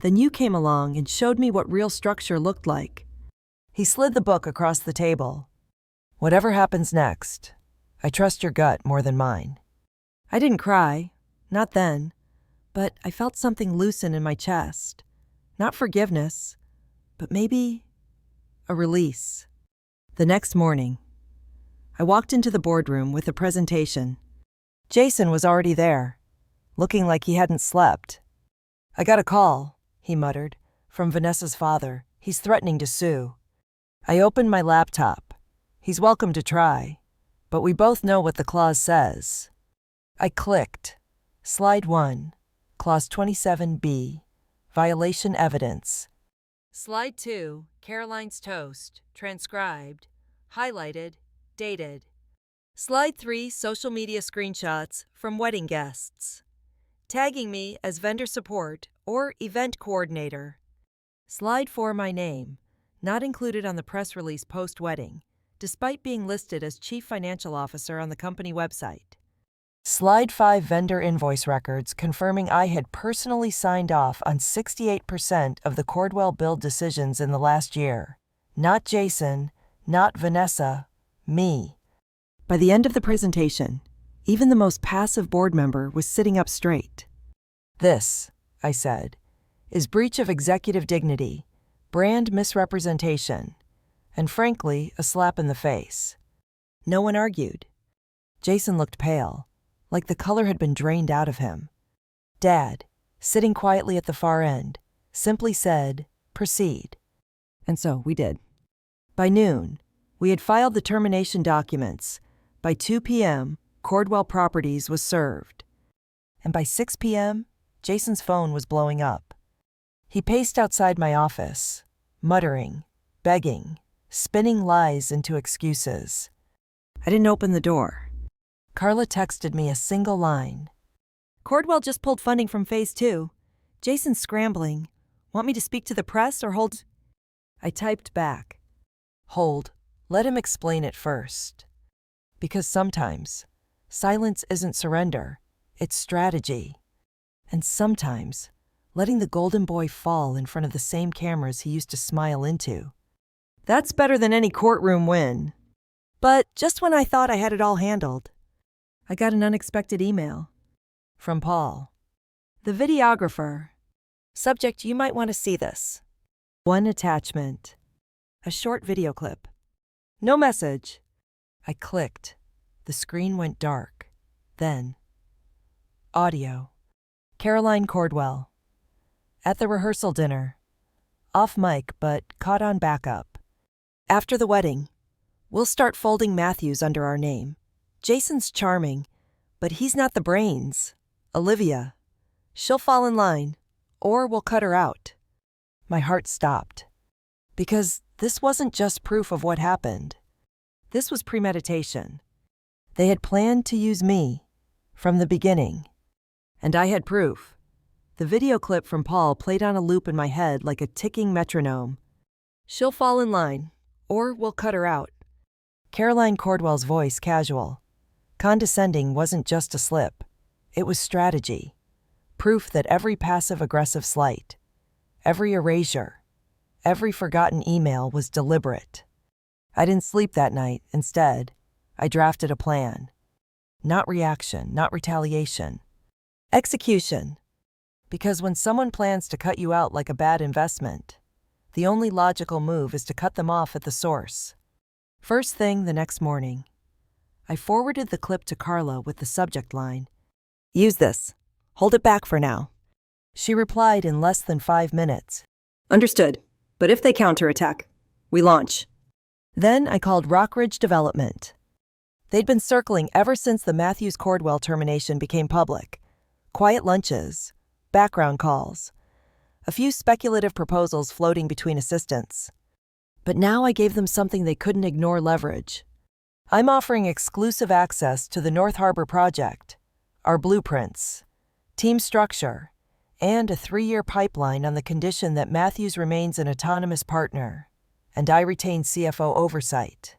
"Then you came along and showed me what real structure looked like." He slid the book across the table. "Whatever happens next, I trust your gut more than mine." I didn't cry, not then, but I felt something loosen in my chest. Not forgiveness, but maybe a release. The next morning, I walked into the boardroom with the presentation. Jason was already there, looking like he hadn't slept. "I got a call," he muttered, "from Vanessa's father. He's threatening to sue." I opened my laptop. "He's welcome to try, but we both know what the clause says." I clicked. Slide 1, Clause 27B, Violation Evidence. Slide 2, Caroline's toast, transcribed, highlighted, dated. Slide 3, social media screenshots from wedding guests, tagging me as vendor support or event coordinator. Slide 4, my name, not included on the press release post-wedding, despite being listed as Chief Financial Officer on the company website. Slide 5, vendor invoice records confirming I had personally signed off on 68% of the Cordwell build decisions in the last year. Not Jason, not Vanessa, me. By the end of the presentation, even the most passive board member was sitting up straight. "This," I said, "is breach of executive dignity, brand misrepresentation, and frankly, a slap in the face." No one argued. Jason looked pale, like the color had been drained out of him. Dad, sitting quietly at the far end, simply said, "Proceed." And so we did. By noon, we had filed the termination documents. By 2 p.m., Cordwell Properties was served. And by 6 p.m., Jason's phone was blowing up. He paced outside my office, muttering, begging, spinning lies into excuses. I didn't open the door. Carla texted me a single line. "Cordwell just pulled funding from Phase 2. Jason's scrambling. Want me to speak to the press or hold?" I typed back, "Hold. Let him explain it first." Because sometimes, silence isn't surrender, it's strategy. And sometimes, letting the golden boy fall in front of the same cameras he used to smile into. That's better than any courtroom win. But just when I thought I had it all handled, I got an unexpected email. From Paul, the videographer. Subject: you might want to see this. One attachment. A short video clip. No message. I clicked. The screen went dark. Then, audio. Caroline Cordwell. At the rehearsal dinner. Off mic, but caught on backup. After the wedding, we'll start folding Matthews under our name. Jason's charming, but he's not the brains. Olivia. She'll fall in line, or we'll cut her out. My heart stopped. Because this wasn't just proof of what happened. This was premeditation. They had planned to use me from the beginning. And I had proof. The video clip from Paul played on a loop in my head like a ticking metronome. She'll fall in line, or we'll cut her out. Caroline Cordwell's voice casual. Condescending wasn't just a slip. It was strategy. Proof that every passive-aggressive slight, every erasure, every forgotten email was deliberate. I didn't sleep that night. Instead, I drafted a plan. Not reaction, not retaliation. Execution. Because when someone plans to cut you out like a bad investment, the only logical move is to cut them off at the source. First thing the next morning, I forwarded the clip to Carla with the subject line, "Use this. Hold it back for now." She replied in less than 5 minutes. "Understood. But if they counterattack, we launch." Then I called Rockridge Development. They'd been circling ever since the Matthews Cordwell termination became public. Quiet lunches, background calls, a few speculative proposals floating between assistants. But now I gave them something they couldn't ignore: leverage. I'm offering exclusive access to the North Harbor project, our blueprints, team structure, and a 3-year pipeline on the condition that Matthews remains an autonomous partner, and I retain CFO oversight.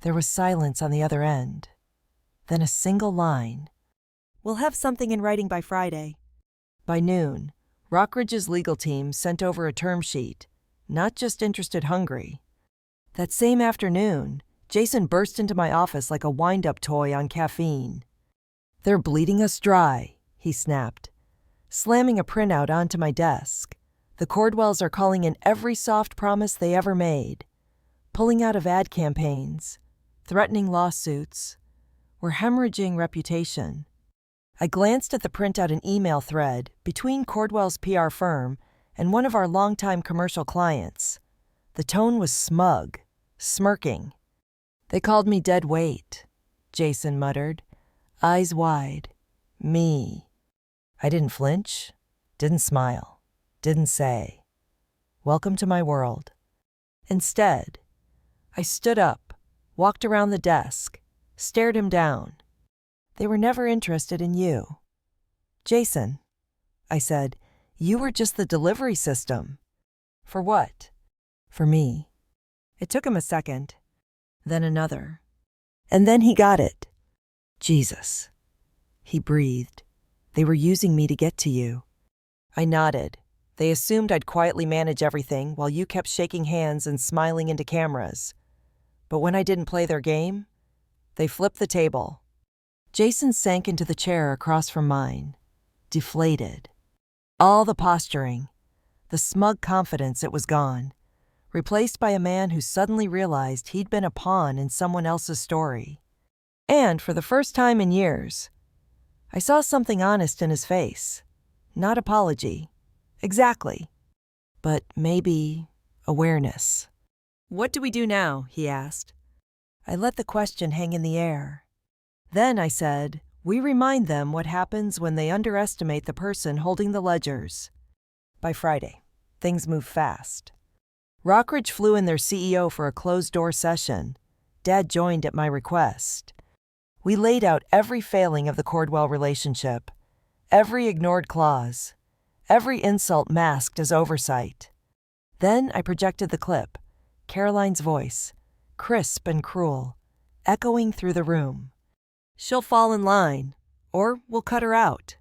There was silence on the other end. Then a single line. "We'll have something in writing by Friday." By noon, Rockridge's legal team sent over a term sheet, not just interested, hungry. That same afternoon, Jason burst into my office like a wind-up toy on caffeine. "They're bleeding us dry," he snapped, slamming a printout onto my desk. "The Cordwells are calling in every soft promise they ever made, pulling out of ad campaigns, threatening lawsuits. We're hemorrhaging reputation. I glanced at the printout and email thread between Cordwell's PR firm and one of our longtime commercial clients. The tone was smug, smirking. "They called me dead weight," Jason muttered, eyes wide. "Me." I didn't flinch, didn't smile, didn't say, "Welcome to my world." Instead, I stood up, walked around the desk, stared him down. "They were never interested in you. Jason," I said, "you were just the delivery system." "For what?" "For me." It took him a second, then another. And then he got it. "Jesus," he breathed. "They were using me to get to you." I nodded. They assumed I'd quietly manage everything while you kept shaking hands and smiling into cameras. But when I didn't play their game, they flipped the table. Jason sank into the chair across from mine, deflated. All the posturing, the smug confidence, it was gone, replaced by a man who suddenly realized he'd been a pawn in someone else's story. And for the first time in years, I saw something honest in his face. Not apology. Exactly. But maybe awareness. "What do we do now?" he asked. I let the question hang in the air. Then I said, "We remind them what happens when they underestimate the person holding the ledgers." By Friday, things moved fast. Rockridge flew in their CEO for a closed-door session. Dad joined at my request. We laid out every failing of the Cordwell relationship, every ignored clause, every insult masked as oversight. Then I projected the clip, Caroline's voice, crisp and cruel, echoing through the room. "She'll fall in line, or we'll cut her out."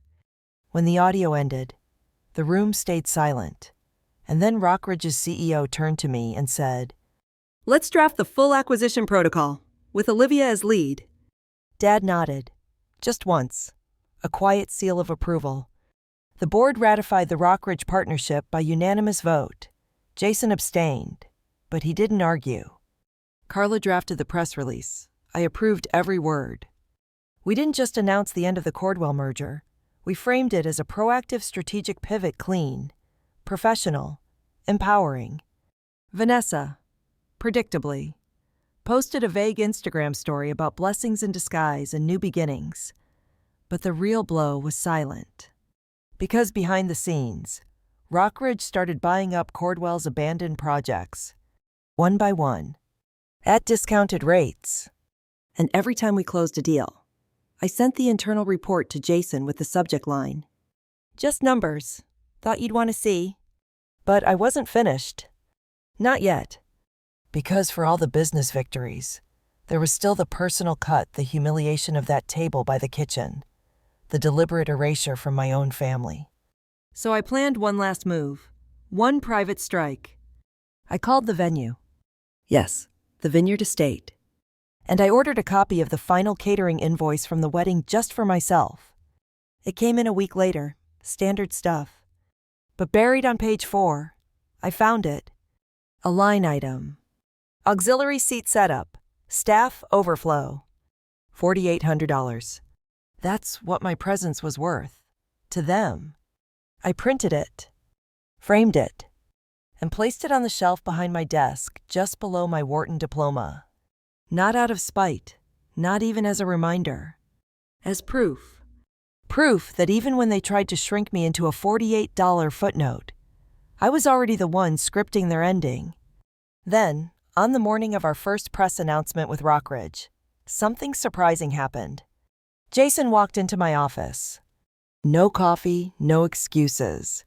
When the audio ended, the room stayed silent, and then Rockridge's CEO turned to me and said, "Let's draft the full acquisition protocol, with Olivia as lead." Dad nodded, just once, a quiet seal of approval. The board ratified the Rockridge partnership by unanimous vote. Jason abstained, but he didn't argue. Carla drafted the press release. I approved every word. We didn't just announce the end of the Cordwell merger. We framed it as a proactive strategic pivot, clean, professional, empowering. Vanessa, predictably, posted a vague Instagram story about blessings in disguise and new beginnings. But the real blow was silent. Because behind the scenes, Rockridge started buying up Cordwell's abandoned projects, one by one, at discounted rates. And every time we closed a deal, I sent the internal report to Jason with the subject line, "Just numbers. Thought you'd want to see." But I wasn't finished. Not yet. Because for all the business victories, there was still the personal cut, the humiliation of that table by the kitchen, the deliberate erasure from my own family. So I planned one last move, one private strike. I called the venue. Yes, the Vineyard Estate. And I ordered a copy of the final catering invoice from the wedding just for myself. It came in a week later, standard stuff. But buried on page 4, I found it. A line item. Auxiliary seat setup. Staff overflow. $4,800. That's what my presence was worth. To them. I printed it, framed it, and placed it on the shelf behind my desk just below my Wharton diploma. Not out of spite, not even as a reminder. As proof. Proof that even when they tried to shrink me into a $48 footnote, I was already the one scripting their ending. Then, on the morning of our first press announcement with Rockridge, something surprising happened. Jason walked into my office. No coffee, no excuses.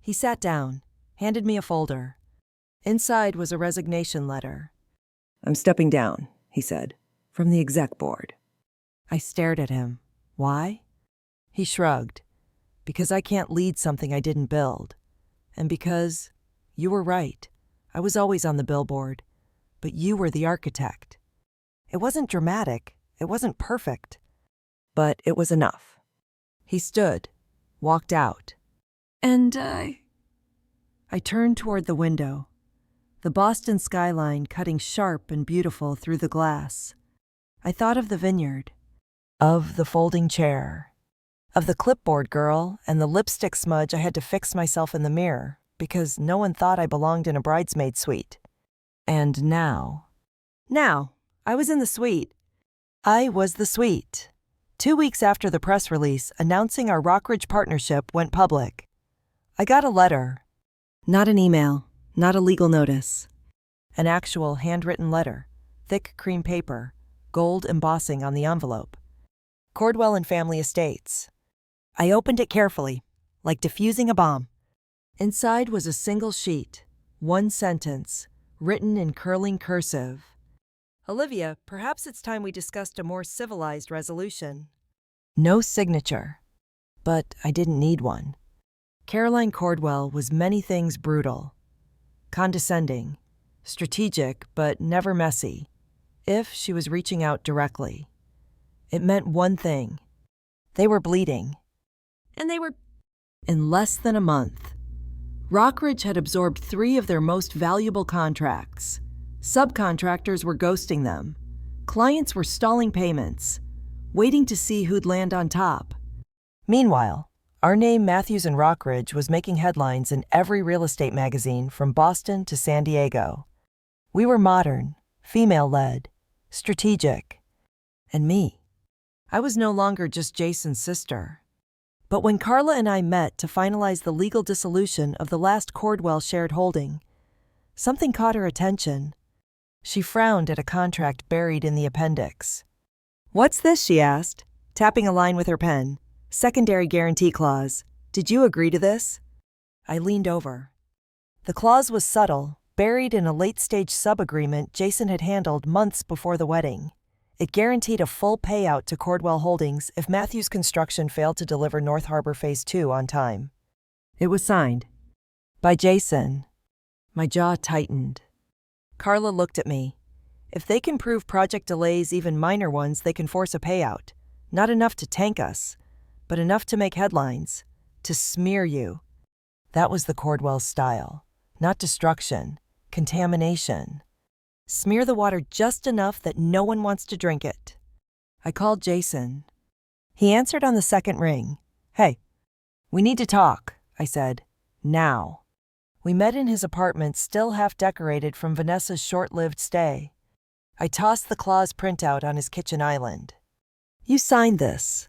He sat down, handed me a folder. Inside was a resignation letter. "I'm stepping down," he said, "from the exec board." I stared at him. Why? He shrugged. "Because I can't lead something I didn't build. And because, you were right, I was always on the billboard, but you were the architect. It wasn't dramatic, it wasn't perfect, but it was enough." He stood, walked out. And I turned toward the window, the Boston skyline cutting sharp and beautiful through the glass. I thought of the vineyard, of the folding chair, of the clipboard girl and the lipstick smudge I had to fix myself in the mirror because no one thought I belonged in a bridesmaid suite. And now, I was in the suite. I was the suite. 2 weeks after the press release announcing our Rockridge partnership went public, I got a letter. Not an email, not a legal notice. An actual handwritten letter, thick cream paper, gold embossing on the envelope. Cordwell and Family Estates. I opened it carefully, like defusing a bomb. Inside was a single sheet, one sentence, written in curling cursive. Olivia, perhaps it's time we discussed a more civilized resolution. No signature. But I didn't need one. Caroline Cordwell was many things brutal. Condescending, strategic, but never messy. If she was reaching out directly. It meant one thing. They were bleeding. And they were... In less than a month, Rockridge had absorbed 3 of their most valuable contracts. Subcontractors were ghosting them. Clients were stalling payments, waiting to see who'd land on top. Meanwhile, our name Matthews and Rockridge was making headlines in every real estate magazine from Boston to San Diego. We were modern, female-led, strategic. And me. I was no longer just Jason's sister. But when Carla and I met to finalize the legal dissolution of the last Cordwell shared holding, something caught her attention. She frowned at a contract buried in the appendix. "What's this?" she asked, tapping a line with her pen. "Secondary guarantee clause. Did you agree to this?" I leaned over. The clause was subtle, buried in a late-stage sub-agreement Jason had handled months before the wedding. It guaranteed a full payout to Cordwell Holdings if Matthews Construction failed to deliver North Harbor Phase 2 on time. It was signed by Jason. My jaw tightened. Carla looked at me. If they can prove project delays, even minor ones, they can force a payout. Not enough to tank us, but enough to make headlines, to smear you. That was the Cordwell style. Not destruction, contamination. Smear the water just enough that no one wants to drink it. I called Jason. He answered on the second ring. "Hey, we need to talk," I said. "Now." We met in his apartment, still half decorated from Vanessa's short-lived stay. I tossed the clause printout on his kitchen island. "You signed this."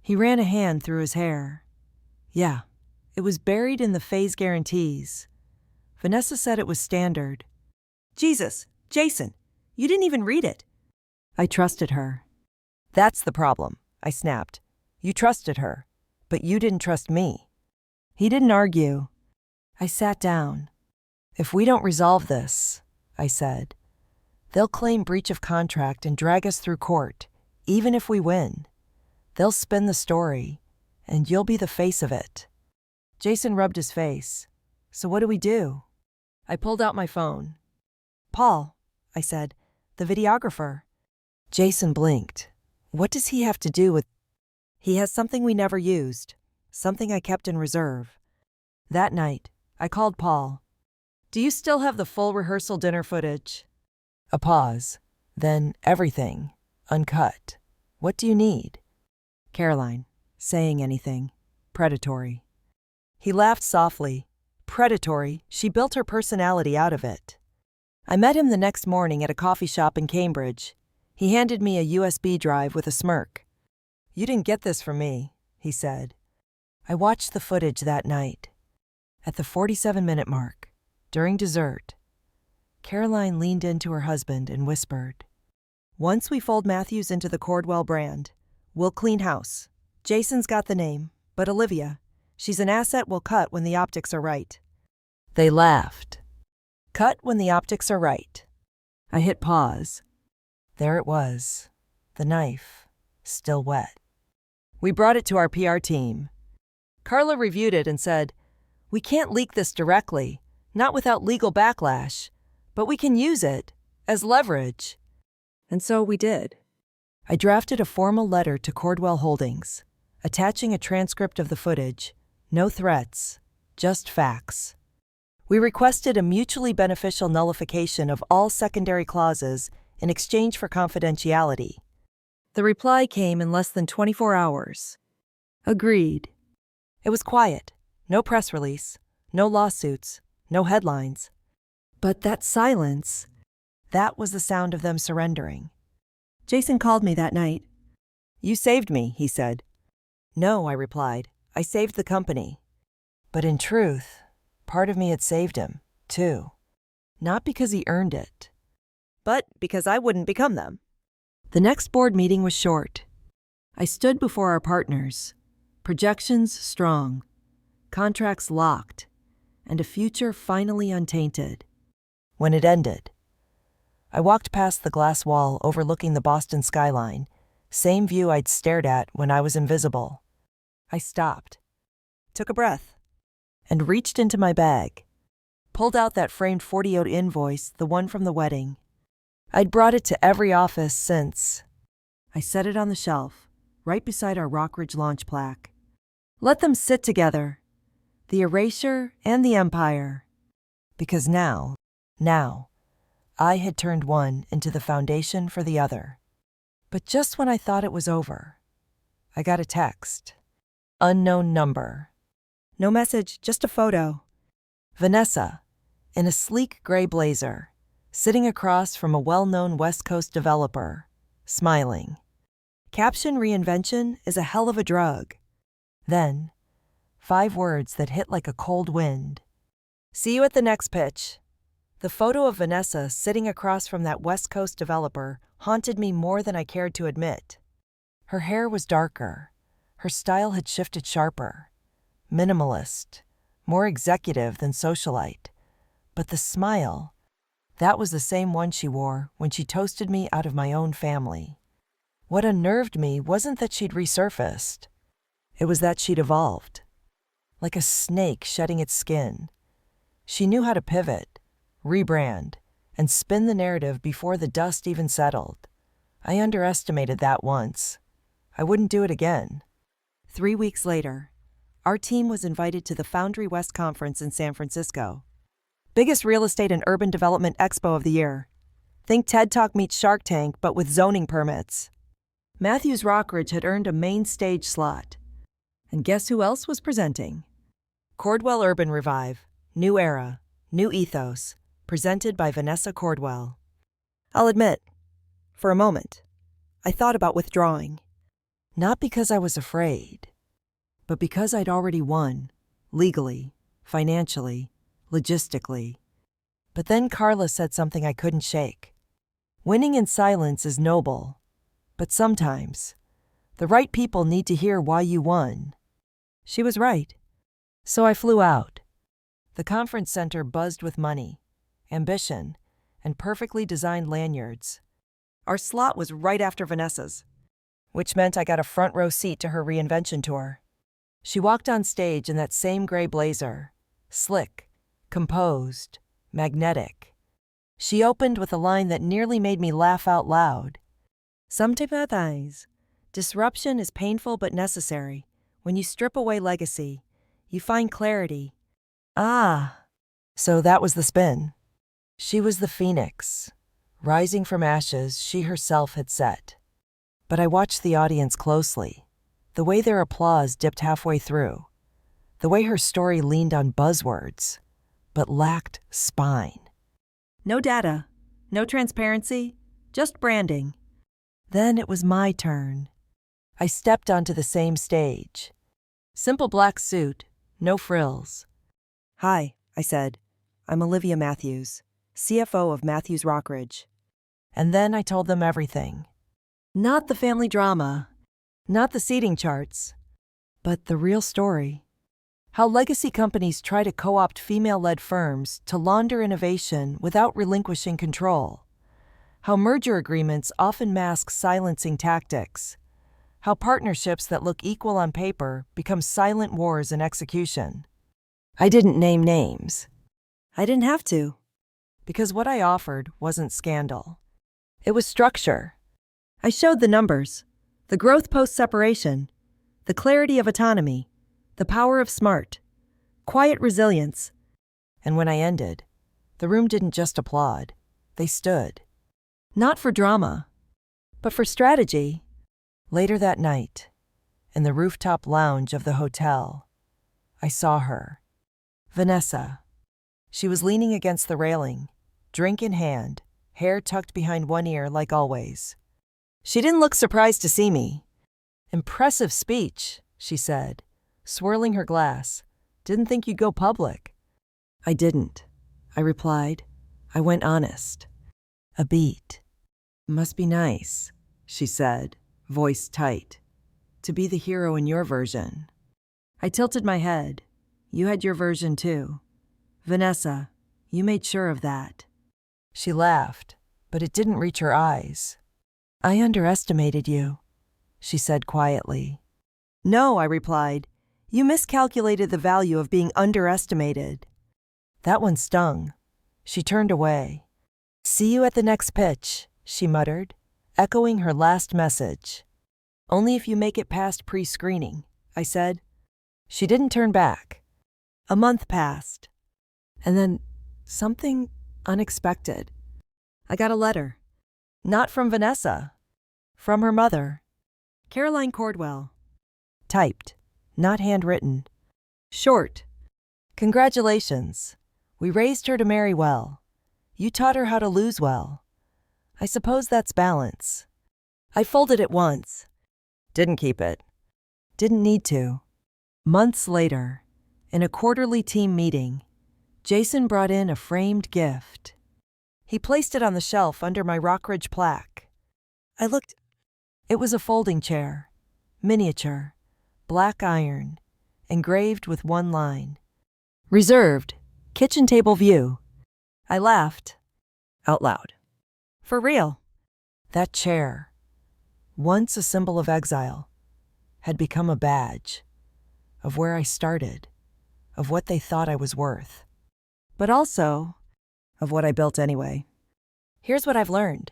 He ran a hand through his hair. "Yeah, it was buried in the phase guarantees. Vanessa said it was standard." "Jesus, Jason, you didn't even read it." I trusted her. "That's the problem," I snapped. "You trusted her, but you didn't trust me." He didn't argue. I sat down. "If we don't resolve this," I said, "they'll claim breach of contract and drag us through court, even if we win. They'll spin the story, and you'll be the face of it." Jason rubbed his face. "So what do we do?" I pulled out my phone. "Paul," I said, "the videographer." Jason blinked. "What does he have to do with—" "He has something we never used, something I kept in reserve." That night, I called Paul. "Do you still have the full rehearsal dinner footage?" A pause. Then everything, uncut. "What do you need?" Caroline, saying anything. Predatory. He laughed softly. Predatory, she built her personality out of it. I met him the next morning at a coffee shop in Cambridge. He handed me a USB drive with a smirk. "You didn't get this from me," he said. I watched the footage that night. At the 47-minute mark, during dessert, Caroline leaned into her husband and whispered, "Once we fold Matthews into the Cordwell brand, we'll clean house. Jason's got the name, but Olivia, she's an asset we'll cut when the optics are right." They laughed. Cut when the optics are right. I hit pause. There it was, the knife, still wet. We brought it to our PR team. Carla reviewed it and said, "We can't leak this directly, not without legal backlash, but we can use it as leverage." And so we did. I drafted a formal letter to Cordwell Holdings, attaching a transcript of the footage, no threats, just facts. We requested a mutually beneficial nullification of all secondary clauses in exchange for confidentiality. The reply came in less than 24 hours. Agreed. It was quiet. No press release. No lawsuits. No headlines. But that silence, that was the sound of them surrendering. Jason called me that night. "You saved me," he said. "No," I replied. "I saved the company." But in truth, part of me had saved him, too. Not because he earned it, but because I wouldn't become them. The next board meeting was short. I stood before our partners, projections strong, contracts locked, and a future finally untainted. When it ended, I walked past the glass wall overlooking the Boston skyline, same view I'd stared at when I was invisible. I stopped, took a breath, and reached into my bag, pulled out that framed 40-odd invoice, the one from the wedding. I'd brought it to every office since. I set it on the shelf, right beside our Rockridge launch plaque. Let them sit together, the erasure and the empire. Because now, I had turned one into the foundation for the other. But just when I thought it was over, I got a text. Unknown number. No message, just a photo. Vanessa, in a sleek gray blazer, sitting across from a well-known West Coast developer, smiling. Caption: "Reinvention is a hell of a drug." Then, 5 words that hit like a cold wind. "See you at the next pitch." The photo of Vanessa sitting across from that West Coast developer haunted me more than I cared to admit. Her hair was darker. Her style had shifted sharper. Minimalist, more executive than socialite. But the smile, that was the same one she wore when she toasted me out of my own family. What unnerved me wasn't that she'd resurfaced. It was that she'd evolved. Like a snake shedding its skin. She knew how to pivot, rebrand, and spin the narrative before the dust even settled. I underestimated that once. I wouldn't do it again. 3 weeks later, our team was invited to the Foundry West Conference in San Francisco. Biggest real estate and urban development expo of the year. Think TED Talk meets Shark Tank, but with zoning permits. Matthews Rockridge had earned a main stage slot. And guess who else was presenting? Cordwell Urban Revive, New Era, New Ethos, presented by Vanessa Cordwell. I'll admit, for a moment, I thought about withdrawing. Not because I was afraid, but because I'd already won, legally, financially, logistically. But then Carla said something I couldn't shake. Winning in silence is noble, but sometimes the right people need to hear why you won. She was right. So I flew out. The conference center buzzed with money, ambition, and perfectly designed lanyards. Our slot was right after Vanessa's, which meant I got a front row seat to her reinvention tour. She walked on stage in that same gray blazer, slick, composed, magnetic. She opened with a line that nearly made me laugh out loud. Sometimes, disruption is painful but necessary. When you strip away legacy, you find clarity. Ah, so that was the spin. She was the phoenix, rising from ashes she herself had set. But I watched the audience closely, the way their applause dipped halfway through, the way her story leaned on buzzwords, but lacked spine. No data, no transparency, just branding. Then it was my turn. I stepped onto the same stage. Simple black suit, no frills. "Hi," I said. "I'm Olivia Matthews, CFO of Matthews Rockridge." And then I told them everything. Not the family drama, not the seating charts, but the real story. How legacy companies try to co-opt female-led firms to launder innovation without relinquishing control. How merger agreements often mask silencing tactics. How partnerships that look equal on paper become silent wars in execution. I didn't name names. I didn't have to. Because what I offered wasn't scandal. It was structure. I showed the numbers, the growth post-separation, the clarity of autonomy, the power of smart, quiet resilience. And when I ended, the room didn't just applaud. They stood. Not for drama, but for strategy. Later that night, in the rooftop lounge of the hotel, I saw her. Vanessa. She was leaning against the railing, drink in hand, hair tucked behind one ear like always. She didn't look surprised to see me. Impressive speech, she said, swirling her glass. Didn't think you'd go public. I didn't, I replied. I went honest. A beat. Must be nice, she said, voice tight, to be the hero in your version. I tilted my head. You had your version too. Vanessa, you made sure of that. She laughed, but it didn't reach her eyes. I underestimated you, she said quietly. No, I replied. You miscalculated the value of being underestimated. That one stung. She turned away. See you at the next pitch, she muttered, echoing her last message. Only if you make it past pre-screening, I said. She didn't turn back. A month passed. And then something unexpected. I got a letter. Not from Vanessa. From her mother. Caroline Cordwell. Typed, not handwritten. Short. Congratulations. We raised her to marry well. You taught her how to lose well. I suppose that's balance. I folded it once. Didn't keep it. Didn't need to. Months later, in a quarterly team meeting, Jason brought in a framed gift. He placed it on the shelf under my Rockridge plaque. I looked. It was a folding chair, miniature, black iron, engraved with one line. Reserved, kitchen table view. I laughed, out loud. For real. That chair, once a symbol of exile, had become a badge of where I started, of what they thought I was worth, but also of what I built anyway. Here's what I've learned.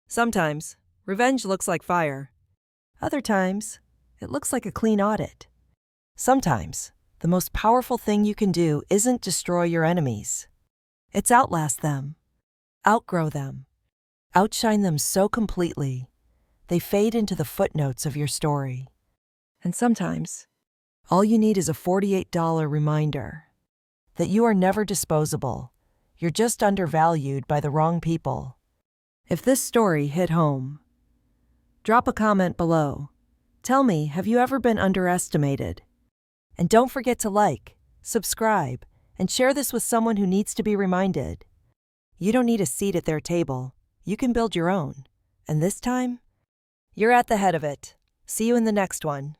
Sometimes, revenge looks like fire. Other times, it looks like a clean audit. Sometimes, the most powerful thing you can do isn't destroy your enemies. It's outlast them, outgrow them, outshine them so completely, they fade into the footnotes of your story. And sometimes, all you need is a $48 reminder that you are never disposable. You're just undervalued by the wrong people. If this story hit home, drop a comment below. Tell me, have you ever been underestimated? And don't forget to like, subscribe, and share this with someone who needs to be reminded. You don't need a seat at their table. You can build your own. And this time, you're at the head of it. See you in the next one.